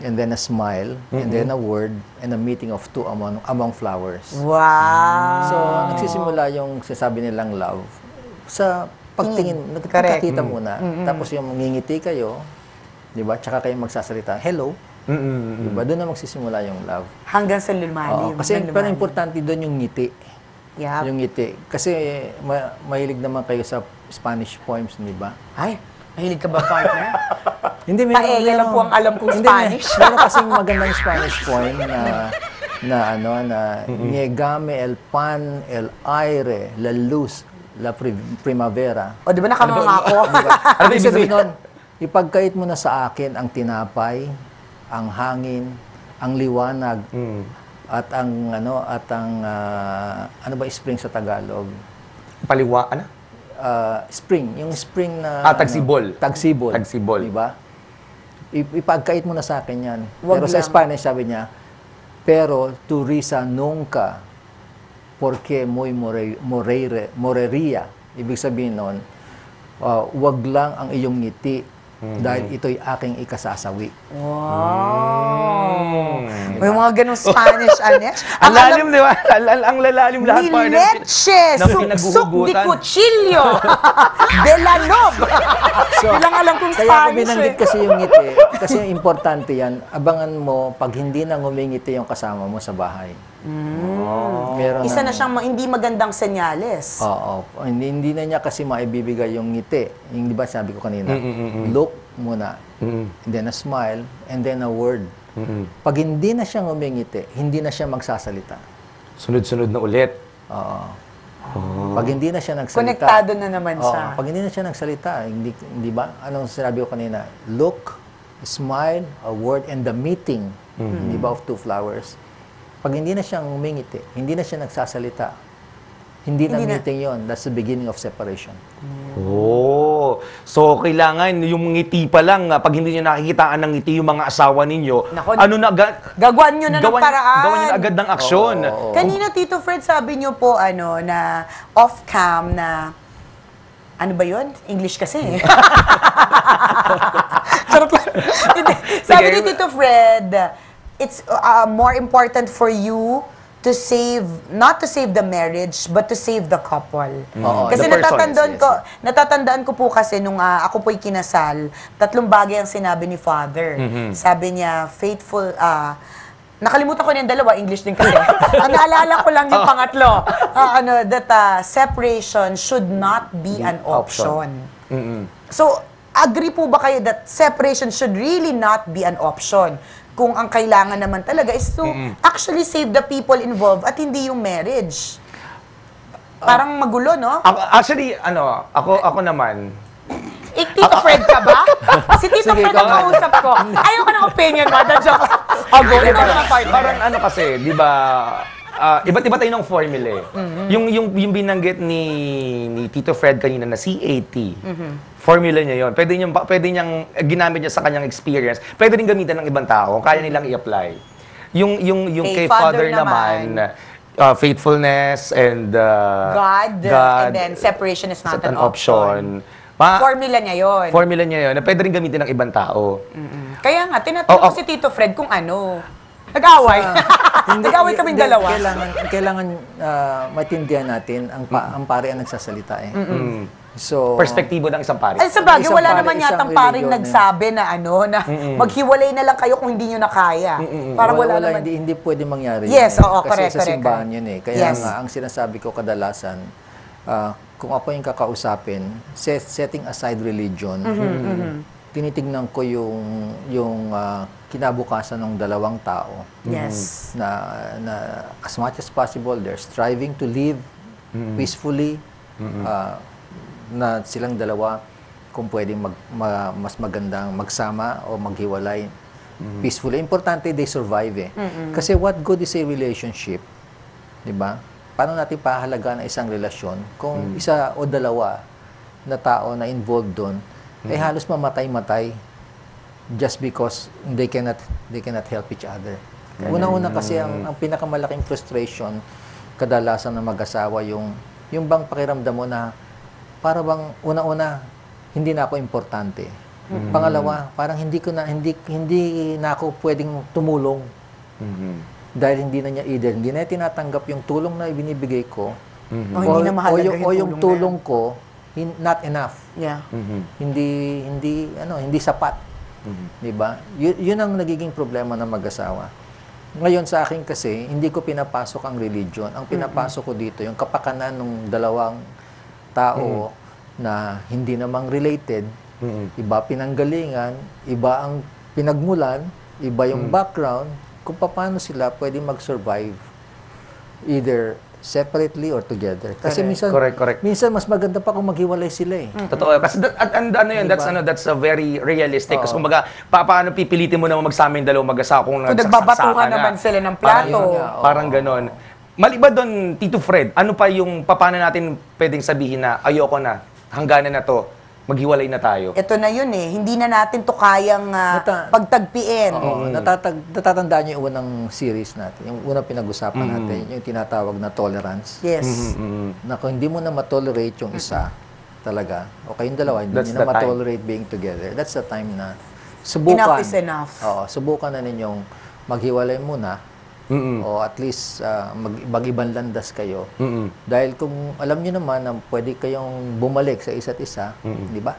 and then a smile, and then a word, and a meeting of two among flowers. Wow. So, nagsisimula yung sinasabi nilang love sa pagtingin, Correct. nagkakita muna. Tapos yung ngingiti kayo, di ba? Tsaka kayo magsasalita, hello. Di ba? Doon na magsisimula yung love. Hanggang sa lumalim. Kasi hanggang pero lumalim. importante doon yung ngiti. Yep. Yung ngiti. Kasi mahilig naman kayo sa Spanish poems, di ba? Ay, mahilig ka ba, partner? Hindi, Paella lang po ang alam kong Hindi, Spanish. Meron kasing magandang Spanish poem na Niegame el pan, el aire, la luz, la primavera. O, di ba nakamanga ako? Ano Ibig ibig sabihin sabihin? nun, ipagkait mo na sa akin ang tinapay, ang hangin, ang liwanag, at ang ano ba spring sa Tagalog? Paliwa, ano? Spring, yung spring na tagsibol. Tagsibol. Tagsibol. Di ba? Ipagkait mo na sa akin 'yan. Wag Pero sa lang. Spanish sabi niya, pero tu risa nunca porque muy morería. Ibig sabihin nun, wag lang ang iyong ngiti dahil ito'y aking ikasasawi. Wow. May mga ganong Spanish, Anesh. Ang lalim, di ba? Ang lalalim lahat, Ni partner. leche, na suksok di pinaghuhugutan. cuchillo, de la nob. Ilang alam kong Kaya ako Spanish binanggit eh. kasi yung ngiti. Kasi importante yan. Abangan mo pag hindi na ngumingiti yung kasama mo sa bahay. Meron Isa na siyang hindi magandang senyales. Oo. Hindi na niya kasi maibibigay yung ngiti. Yung di ba sabi ko kanina, look muna, and then a smile, and then a word. Pag hindi na siya ngumingiti, hindi na siya magsasalita. Sunod-sunod na ulit. Oo. Pag hindi na siya nagsalita. Konektado na naman siya. Pag hindi na siya nagsalita, hindi ba? Anong sinabi ko kanina? Look, smile, a word, and the meeting. Di ba, of two flowers. Pag hindi na siya ngumingiti, hindi na siya nagsasalita, hindi na meeting yon. That's the beginning of separation. Oh. So, kailangan yung ngiti pa lang, pag hindi niyo nakikitaan ng ngiti yung mga asawa ninyo, Nako, gagawan nyo na ng paraan. Gawan nyo na agad ng aksyon. Kanina, Tito Fred, sabi nyo po, na off-cam na Ano ba yun? English kasi. Charot lang. Hindi. Sabi ni Tito Fred, it's more important for you to save, not to save the marriage, but to save the couple. Oo, Kasi the person, natatandaan ko po kasi nung ako po'y kinasal, 3 bagay ang sinabi ni Father. Sabi niya, faithful, nakalimutan ko na yung 2, English din kasi. Ang naalala ko lang yung pangatlo, that separation should not be an option. So, agree po ba kayo that separation should really not be an option? Kung ang kailangan naman talaga is to actually save the people involved at hindi yung marriage. Parang magulo, no? Actually, ako naman, Tito Fred ka ba? Si Tito Fred ang kausap ko. Ayaw ka ng opinion mo. parang kasi, di ba, iba't iba tayo ng formula eh. Yung binanggit ni Tito Fred kanina na CAT, formula niya yon. Pwede niyang ginamit niya sa kanyang experience. Pwede rin gamitin ng ibang tao, kaya nilang i-apply. Yung kay Father naman, faithfulness and God, and then separation is not an option. Formula niya yon. Formula niya yon na pwede rin gamitin ng ibang tao. Kaya nga, tinatanong ko si Tito Fred kung ano. Nag-away. Nag-away kaming dalawa. Kailangan maintindihan natin ang pare ang nagsasalita eh. So, Perspektibo ng isang pari. Ay, sa bagay, Isang wala pare, naman isang yatang paring religion, nagsabi na maghiwalay na lang kayo kung hindi nyo na kaya. Parang wala naman. hindi pwede mangyari Yes, yun, oo, Kasi correct, sa correct, simbahan correct. yun eh. Kaya Yes. nga, ang sinasabi ko kadalasan, kung ako yung kakausapin, setting aside religion, tinitignan ko yung kinabukasan ng 2 tao. Yes. Na as much as possible, they're striving to live peacefully, na silang dalawa kung pwedeng mas magandang magsama o maghiwalay peacefully. Importante, they survive eh. Kasi what good is a relationship? Diba? Paano natin pahalagaan ang isang relasyon kung isa o 2 na tao na involved doon ay halos mamatay-matay just because they cannot help each other. Una-una kasi ang pinakamalaking frustration kadalasan ng mag-asawa yung bang pakiramdam mo na para bang una-una hindi na ako importante. Pangalawa, parang hindi na ako pwedeng tumulong. Dahil hindi na niya tinatanggap yung tulong na ibinibigay ko. Hindi na mahalaga o yung tulong ko not enough. Yeah. Hindi sapat. 'Di ba? Yun ang nagiging problema ng mag-asawa. Ngayon sa akin kasi, hindi ko pinapasok ang religion. Ang pinapasok ko dito, yung kapakanan ng 2 tao na hindi namang related, iba pinanggalingan, iba ang pinagmulan, iba yung background, kung paano sila pwede mag-survive either separately or together. Kasi Correct. minsan mas maganda pa kung maghiwalay sila eh. Totoo. Kasi that's a very realistic. Kasi kumbaga, paano pipilitin mo naman magsama yung 2 mag-asawa kung nagbabatuhan naman sila ng plato. Parang ganon. Maliban doon, Tito Fred, ano pa yung paano natin pwedeng sabihin na ayoko na, hangganan na to, maghiwalay na tayo? Ito na yun eh. Hindi na natin to kayang pagtagpiin. Natatandaan niyo yung unang series natin, yung unang pinag-usapan natin, yung tinatawag na tolerance. Yes. Na kung hindi mo na matolerate yung isa, talaga, o kayong 2, hindi That's niyo na the time. matolerate being together, that's the time na subukan. Enough is enough. Oo, subukan na ninyong maghiwalay muna, o at least mag-ibang landas kayo. Dahil kung alam niyo naman na pwede kayong bumalik sa isa't isa, di ba?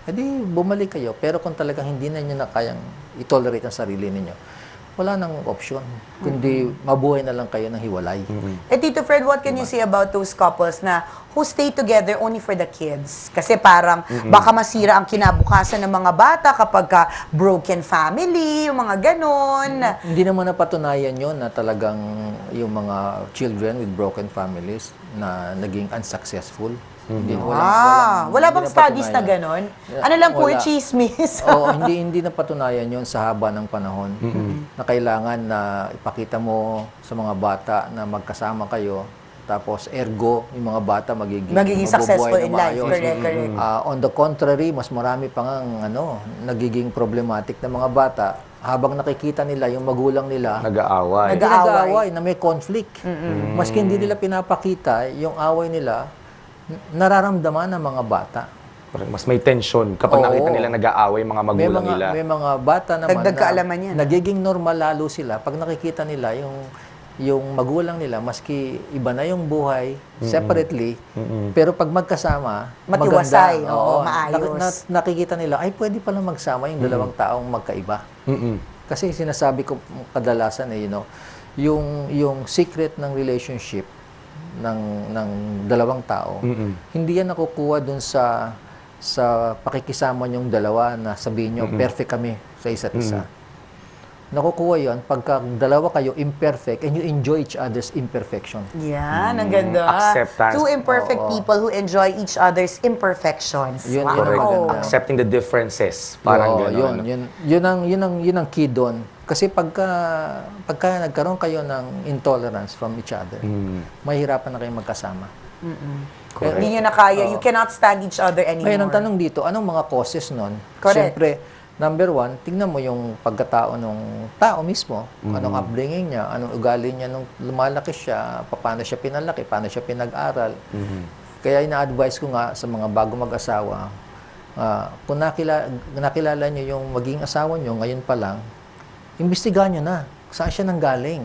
Hindi bumalik kayo. Pero kung talagang hindi na niyo na kayang i-tolerate ang sarili ninyo, wala nang option. Kundi mabuhay na lang kayo ng hiwalay. Tito Fred, what can you say about those couples na who stay together only for the kids? Kasi parang baka masira ang kinabukasan ng mga bata kapag broken family, yung mga ganon. Hindi naman napatunayan yon na talagang yung mga children with broken families na naging unsuccessful. Hindi, Wala bang hindi studies na napatunayan. ganon? Ano lang po, Wala. chismis. Oo, hindi napatunayan yon sa haba ng panahon na kailangan na ipakita mo sa mga bata na magkasama kayo, tapos ergo yung mga bata magiging mabubuhay successful na in life. maayos. Correct. On the contrary, mas marami pa ngang nagiging problematic na mga bata habang nakikita nila yung magulang nila Nag-aaway. nag-aaway na may conflict. Maski hindi nila pinapakita yung away nila, nararamdaman ng mga bata. Correct. Mas may tension kapag Oo. nakita nilang nag-aaway mga magulang nila. May mga bata naman Dagdag kaalaman yan. nagiging normal lalo sila pag nakikita nila yung magulang nila, maski iba na yung buhay, separately, pero pag magkasama, Matiwasay, maganda. oo, maayos. Nakikita nila, ay pwede pala magsama yung dalawang taong magkaiba. Kasi sinasabi ko kadalasan yung secret ng relationship ng dalawang tao, hindi yan nakukuha dun sa pakikisama niyong dalawa na sabihin niyo, perfect kami sa isa't isa. Nakukuha yon pagka dalawa kayo imperfect and you enjoy each other's imperfection. Yan, ang ganda. Acceptance. Two imperfect people who enjoy each other's imperfections. Yun, Wow. Correct. Maganda. Accepting the differences. Parang Oo, gano'n. yun ang key doon. Kasi pagka nagkaroon kayo ng intolerance from each other, mahirapan na kayong magkasama. Correct. Hindi nyo na kaya. You cannot stand each other anymore. Ngayon, ang tanong dito, anong mga causes nun? Correct. Siyempre, number one, tingnan mo yung pagkatao ng tao mismo, anong upbringing niya, anong ugali niya nung lumalaki siya, paano siya pinalaki, paano siya pinag-aral. Kaya ina-advise ko nga sa mga bago mag-asawa, kung nakilala niyo yung maging asawa niyo ngayon pa lang, imbestigahan niyo na. Saan siya nanggaling?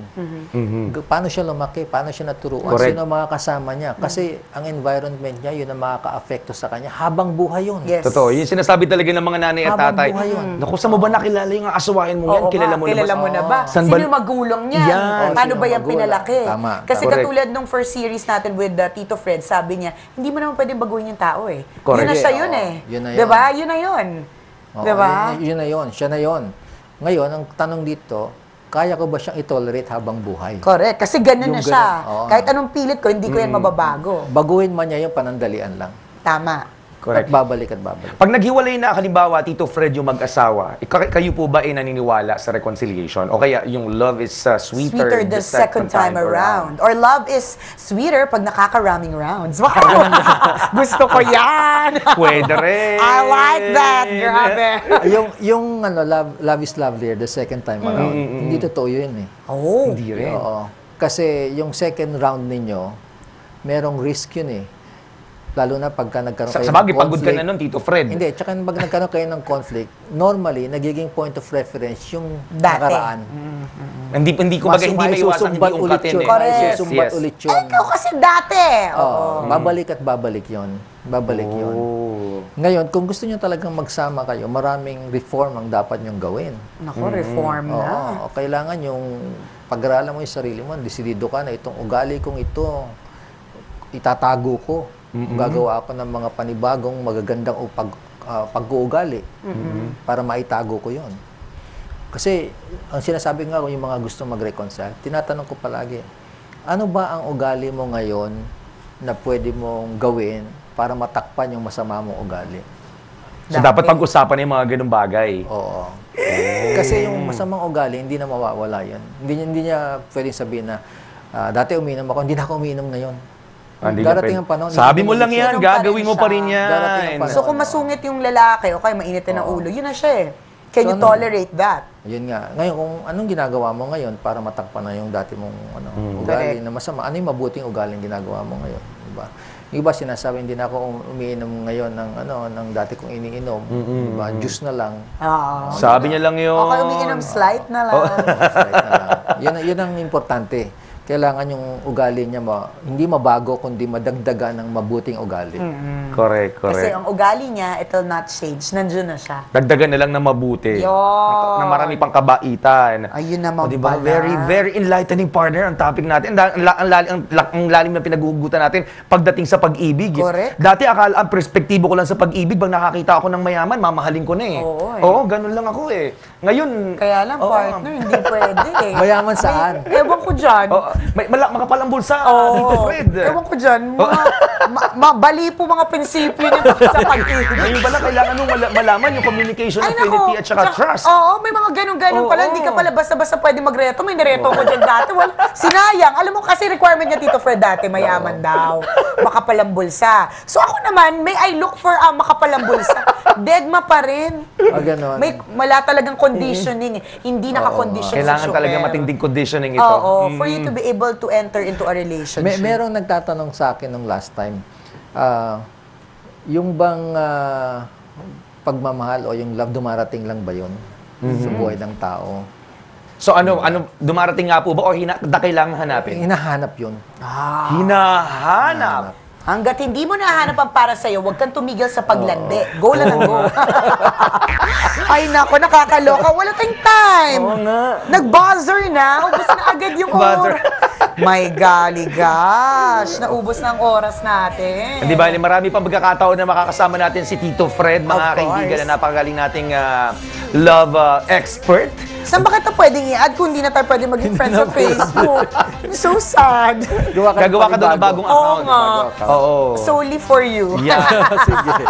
Paano siya lumaki? Paano siya naturuan? Correct. Sino ang mga kasama niya? Kasi ang environment niya, yun ang makaka-apekto sa kanya. Habang buhay yun. Yes. Totoo. Yung sinasabi talaga ng mga nanay at Habang tatay. buhay yun. Naku, saan mo ba nakilala yung asawahin mo yan? Oo Kilala nga, mo na ba? kilala mo na ba? Saan Sino ba- yung magulang niya? Yan. Paano Sino ba yan magulang? pinalaki? Tama, Kasi tama. katulad nung first series natin with Tito Fred, sabi niya, hindi mo naman pwedeng baguhin yung tao eh. Correct. Yun na siya Oo, yun eh. yun na yun. Diba? Yun na yun. Oo, Diba? Yun na yun. Siya na yun. Ngayon, ang tanong dito, kaya ko ba siyang itolerate habang buhay? Correct. Kasi ganun Yung na siya. ganun, oo. Kahit anong pilit ko, hindi ko yan mababago. Baguhin man niya yung panandalian lang. Tama. Correct. At babalik at babalik. Pag naghiwalay na, halimbawa, Tito Fred yung mag-asawa, kayo po ba ay naniniwala sa reconciliation? O kaya yung love is sweeter, Sweeter the second time around. Or love is sweeter pag nakakaraming rounds. Wow! Gusto ko yan! Pwede rin. I like that! Grabe! yung love is lovelier the second time around. Hindi totoo yun eh. Oh! Hindi rin. Oo. Kasi yung second round ninyo, merong risk yun eh. Lalo na pagka nagkaroon kayo Sa bagay, ng pagod ka na nun, Tito Fred. Hindi, tsaka pag nagkaroon kayo ng conflict, normally, nagiging point of reference yung Dati. nakaraan. Hindi kumbaga, hindi may iwasan, hindi Masusumbat ulit ungkatin yun. eh. Correct. Masusumbat Yes. ulit Eh, yun. ikaw kasi dati! Oo. Babalik at babalik yun. Babalik yun. Oh. Ngayon, kung gusto nyo talagang magsama kayo, maraming reform ang dapat nyong gawin. Naku, reform na. Oo. Kailangan yung pag-aralan mo yung sarili mo, desidido ka na itong ugali kong ito, itatago ko. Gagawa ako ng mga panibagong magagandang pag-uugali para maitago ko yon. Kasi ang sinasabi nga ko yung mga gusto mag-reconcile, tinatanong ko palagi, ano ba ang ugali mo ngayon na pwede mong gawin para matakpan yung masama mong ugali? So, dapat pag-usapan yung mga ganung bagay. Oo. Kasi yung masamang ugali, hindi na mawawala yan. Hindi niya pwedeng sabihin na, dati uminom ako, hindi na ako uminom ngayon. Hindi Darating na ang panahon. Sabi mo lang hindi yan, Ganun pa rin gagawin mo pa rin siya. Darating ang yan. panahon. So kung masungit yung lalaki, o kaya mainitin ang ulo, yun na siya eh. Can So, you tolerate that? Yun nga. Ngayon, kung anong ginagawa mo ngayon para matakpan na yung dati mong ugali Correct. na masama, ano yung mabuting ugali yung ginagawa mo ngayon? Diba? Yung iba sinasabi, hindi na ako umiinom ngayon ng dati kong iniinom. Diba? Juice na lang. Oo. Sabi niya lang yun. O kaya umiinom slight na lang. Right na lang. Yun ang importante. Kailangan yung ugali niya hindi mabago, kundi madagdagan ng mabuting ugali. Correct, correct. Kasi ang ugali niya, it will not change. Nandiyan na siya. Dagdagan na lang na mabuti. Yun. Na marami pang kabaitan. Ayun naman O, diba? pala. Very, very enlightening partner ang topic natin. Ang lalim na pinaghuhugutan natin pagdating sa pag-ibig. Correct. Dati ang perspektibo ko lang sa pag-ibig, bang nakakita ako ng mayaman, mamahalin ko na eh. Oo, eh. Oo, ganun lang ako eh. Ngayon, Kaya lang, oo. partner, hindi pwede eh. Mayaman saan? Ewan ko dyan. Oo, makapalang bulsa, Oo. Tito Fred. Ewan ko dyan. Bali po mga prinsipyo niya sa pag-ibig. Ngayon pala, kailangan mo malaman yung communication, affinity, at saka trust. Oo, may mga ganun-ganun pala. Oo. Hindi ka pala basta-basta pwede magreto. May nireto ko dyan dati. Sinayang. Alam mo kasi requirement niya Tito Fred dati, mayaman daw. Makapalang bulsa. So ako naman, may I look for makapalang bulsa. Deadma pa rin. Ganon. Wala talagang conditioning. Hindi naka-condition Kailangan sa talaga chauffeur. matinding conditioning ito. Oo, for you to be able to enter into a relationship. Merong nagtatanong sa akin nung last time, Yung bang pagmamahal o yung love, dumarating lang ba yun sa buhay ng tao? So ano dumarating nga po ba o kailangan hanapin? Hinahanap yun. Hinahanap. Hanggat hindi mo nahanap ang para sa'yo, huwag kang tumigil sa paglandi. Go lang ang go. Ay nako, nakakaloka. Wala tayong time. Oo nga. Nag-buzzer na. Ubus na agad yung Buzzer. oras. My golly gosh. Naubos na ang oras natin. Di ba, marami pang pagkakataon na makakasama natin si Tito Fred, mga Of kaibigan course. na napakagaling nating love expert. Saan ba kita pwedeng i-add kung hindi na tayo pwedeng maging friends sa Facebook? I'm so sad. Gagawa ka doon ng bagong Oo account. nga. Oo. Solely for you. Yeah. Sige.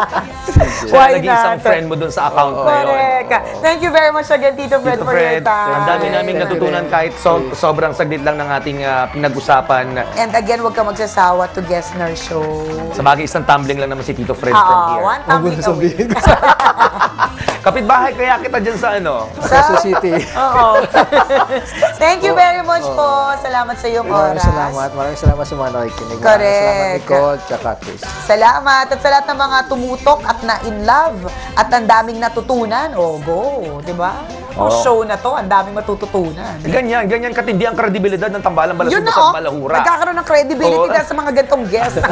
Siya Why naging isang not? friend mo doon sa account na yun. Correct. Thank you very much again, Tito Fred, Tito for your Fred, time. ang dami naming natutunan kahit sobrang saglit lang ng ating pinag-usapan. And again, huwag ka magsasawa to guest in our show. Sa bagay, isang tumbling lang naman si Tito Fred from here. One tumbling away. Kapitbahay kaya kita dyan sa ano? Quezon City. Oo. Thank you very much po. Salamat sa iyong oras. Maraming salamat sa mga nakikinig. Correct. Maraming salamat, Nicole, tsaka Chris. Salamat. At sa lahat ng mga tumutok at na-in love at ang daming natutunan. Oh, go. Diba? Ang Oo. show na to, ang daming matututunan. Ganyan katindi ang kredibilidad ng Tambalang Yun Balasubas na, at Malahura. nagkakaroon ng credibility Oo. dahil sa mga gantong guests.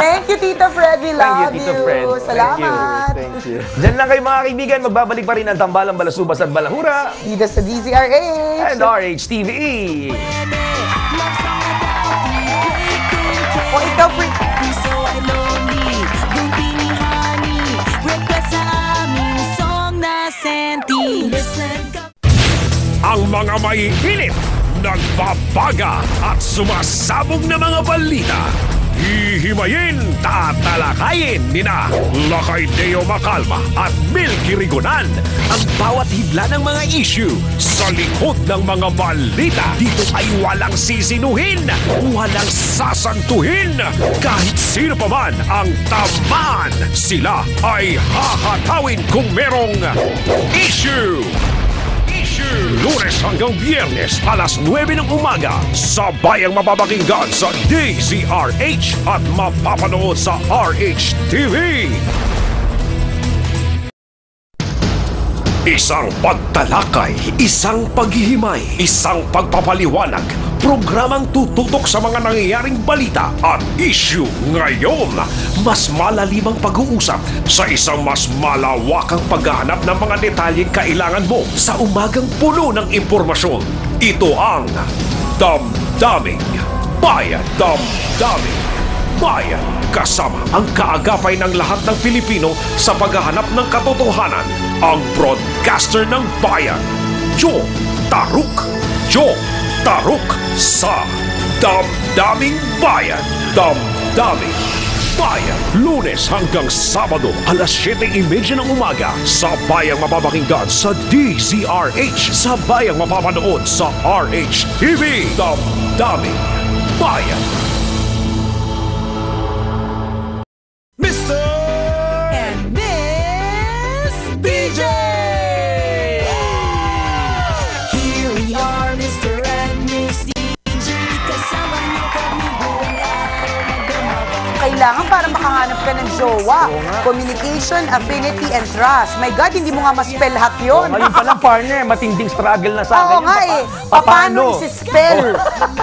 Thank you, Tito Fred. We love Thank you, Tito you. Fred. Salamat. Thank you. Diyan lang kayo mga kaibigan, magbabalik pa rin ang Tambalang Balasubas at Malahura Dito sa DZRH. and RHTV. O ikaw, Fred. So I lonely, bunti ni honey. Request sa aming song na senti. Listen ka. Ang mga maiinit, nagbabaga at sumasabog na mga balita. Hihimayin, tatalakayin nina Lakay Deo Macalma at Milky Rigonan ang bawat hidla ng mga issue sa likod ng mga balita. Dito ay walang sisinuhin, walang sasantuhin. Kahit sino pa man ang tamaan, sila ay hahatawin kung merong issue. Lunes hanggang Biyernes, alas 9 ng umaga, sabayang mapapakinggan sa DZRH at mapapanood sa RHTV. Isang pagtalakay, isang paghihimay, isang pagpapaliwanag, programang tututok sa mga nangyayaring balita at issue ngayon. Mas malalimang pag-uusap sa isang mas malawakang paghahanap ng mga detalyeng kailangan mo sa umagang puno ng impormasyon. Ito ang Damdaming Bayan. Damdaming Bayan. Kasama ang kaagapay ng lahat ng Pilipino sa paghahanap ng katotohanan. Ang broadcaster ng bayan, Joe Taruk. Joe Taruk sa Damdaming Bayan. Damdaming Bayan. Lunes hanggang Sabado, alas 7:30 ng umaga. Sa bayang mapapakinggan sa DZRH. Sa bayang mapapanood sa RHTV. Damdaming Bayan. Mr. And Miss DJ! Here we are, Mr. and Miss DJ. Kasama niyo kami buong araw magdamag. Kailangan para makahanap ka ng jowa. Communication, affinity, and trust. My God, hindi mo nga ma-spell lahat yun. Ngayon palang partner, matinding struggle na sa akin. Oo Yung nga eh. Paano isi-spell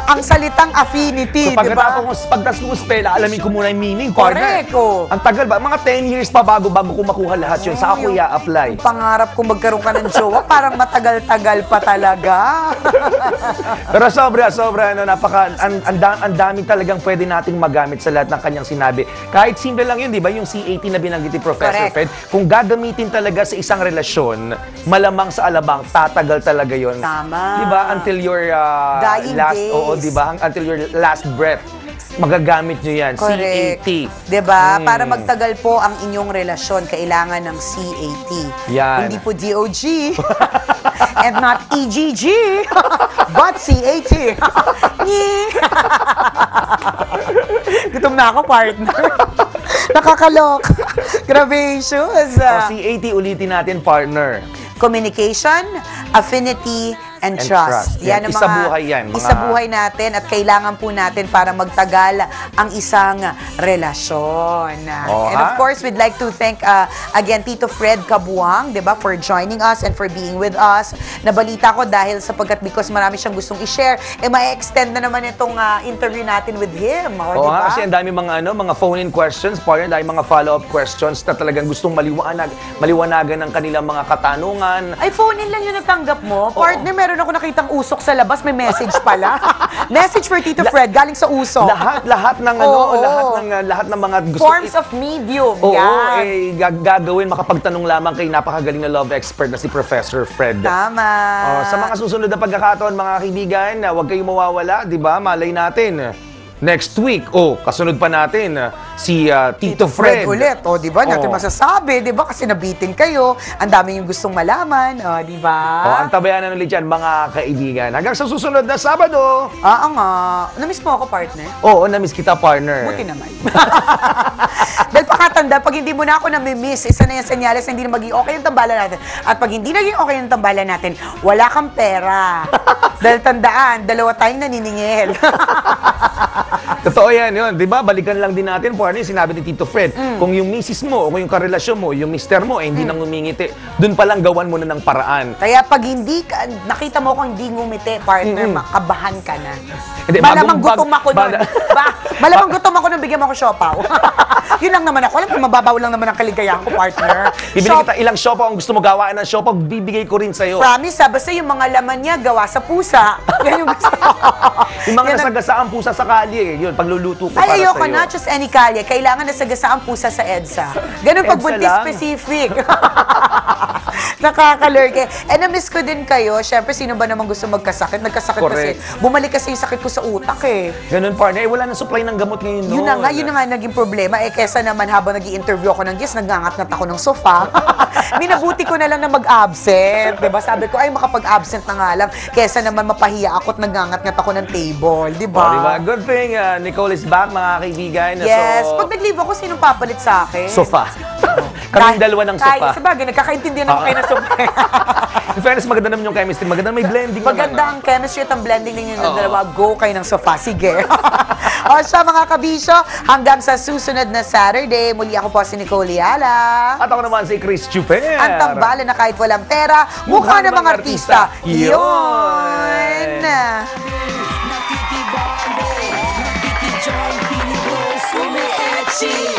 ang salitang affinity, So, di ba? pagtas ko spell, alamin ko muna yung meaning, partner. Correct, oh. Ang tagal ba? Mga 10 years pa bago ko makuha lahat yun. Sa ako i-apply. Pangarap kung magkaroon ka ng jowa, parang matagal-tagal pa talaga. Pero sobra, ano, ang dami talagang pwede nating magamit sa lahat ng kanyang sinabi. Kahit simple lang yun, di ba? Yung C80 na binanggit ni Professor Correct. Fred, kung gagamitin talaga sa isang relasyon, malamang sa alabang, tatagal talaga yun. Tama. Di ba? Until your Dying last, days. oo, di ba? Until your last breath, magagamit nyo yan. Correct. C80. Diba? Para magtagal po ang inyong relasyon, kailangan ng C80. Yan. Hindi po DOG. And not EGG. But C80. Nyi. Gutom na ako, partner. Nakakalok. Gravacious. C80 ulitin natin, partner. Communication, affinity, and trust. Yan, ang isabuhay yan, mga- Isabuhay natin at kailangan po natin para magtagal ang isang relasyon. Oh, And of course, we'd like to thank again Tito Fred Cabuang, 'di ba, for joining us and for being with us. Nabalita ko dahil sapagkat because marami siyang gustong i-share, ma-extend na naman itong interview natin with him. Oo, Diba? kasi ang dami mga phone-in questions, partner, dahil mga follow-up questions na talagang gustong maliwanagan ng kanilang mga katanungan. Ay, phone-in lang yung natanggap mo? Partner, meron ako nakitang usok sa labas, may message pala. Message for Tito Fred, galing sa usok. Lahat ng lahat ng mga gusto Forms of medium. Oo, yan. gagawin, makapagtanong lamang kay napakagaling na love expert na si Professor Fred. Tama. Sa mga susunod na pagkakataon, mga kaibigan, huwag kayong mawawala, di ba? Malay natin. Next week, kasunod pa natin si Tito Fred. Ulit, di ba? Natin Oo. masasabi, di ba? Kasi nabitin kayo, ang dami yung gustong malaman, di ba? Ang tabayanan ulit yan, mga kaibigan. Hanggang sa susunod na Sabado. Nga. Namiss mo ako, partner? Oo, namiss kita, partner. Buti naman. Dahil pakatanda, pag hindi mo na ako namimiss, isa na yung senyales na hindi na maging okay yung tambalan natin. At pag hindi naging okay yung tambalan natin, wala kang pera. Dahil tandaan, dalawa tayong naniningil. Totoo yan, yun. Di ba? Balikan lang din natin, partner, sinabi ni Tito Fred, kung yung misis mo, o kung yung karelasyon mo, yung mister mo, hindi nang ngumingiti, dun pa lang gawan mo na ng paraan. Kaya pag hindi ka, nakita mo kung hindi ngumiti, partner, makabahan ka na. Hindi, Malamang gutom ako nun. Malamang gutom ako nung bigyan mo ako siopaw. Yun lang naman ako. Alam ko, mababaw lang naman ang kaligayahan ko, partner. Bibili kita ilang siopaw, ang gusto mo gawaan ng siopaw, bibigay ko rin sa'yo. Promise, basta yung mga laman niya, gawa sa pusa. Yan yung gusto ko. Yung mga nasagasaang pusa sa kalye, yun, pagluluto ko para Ay, ayoko sa'yo. na, just any kalye. Kailangan nasagasaang pusa sa EDSA. Ganun pag EDSA buntis lang. specific. Nakakalurke. Na-miss ko din kayo. Siyempre, sino ba naman gusto magkasakit? Nagkasakit Correct. kasi. Bumalik kasi yung sakit ko sa utak eh. Ganun, partner. Wala nang supply ng gamot ngayon. Yun na nga, yun na nga naging problema. Kesa naman habang nag-i-interview ako ng guest, nagngangat-ngat ako ng sofa. Minabuti ko na lang na mag-absent. Diba? Sabi ko, ay makapag-absent na nga lang. Kesa naman mapahiya ako at nagngangat-ngat ako ng table. Diba? Diba? Good thing, Nicole is back, mga kaibigan. Yes. So, Pag nag-leave ako, sinong papalit sa akin? sofa. Kaming dalawa ng sofa. Kahit, sabagay, nagkakaintindihan naman kayo ng sofa. In fairness, maganda naman yung chemistry. Maganda, may blending Maganda ang chemistry at ang blending ninyo ng dalawa. Go kayo ng sofa. Sige. O siya, mga kabisyo, hanggang sa susunod na Saturday, muli ako po si Nicole Yala. At ako naman si Chris Chuper. Ang tambalan na kahit walang pera, mukha ng mga artista. Yun! Nakikibando, nakikijoin, pinigos, umi-etching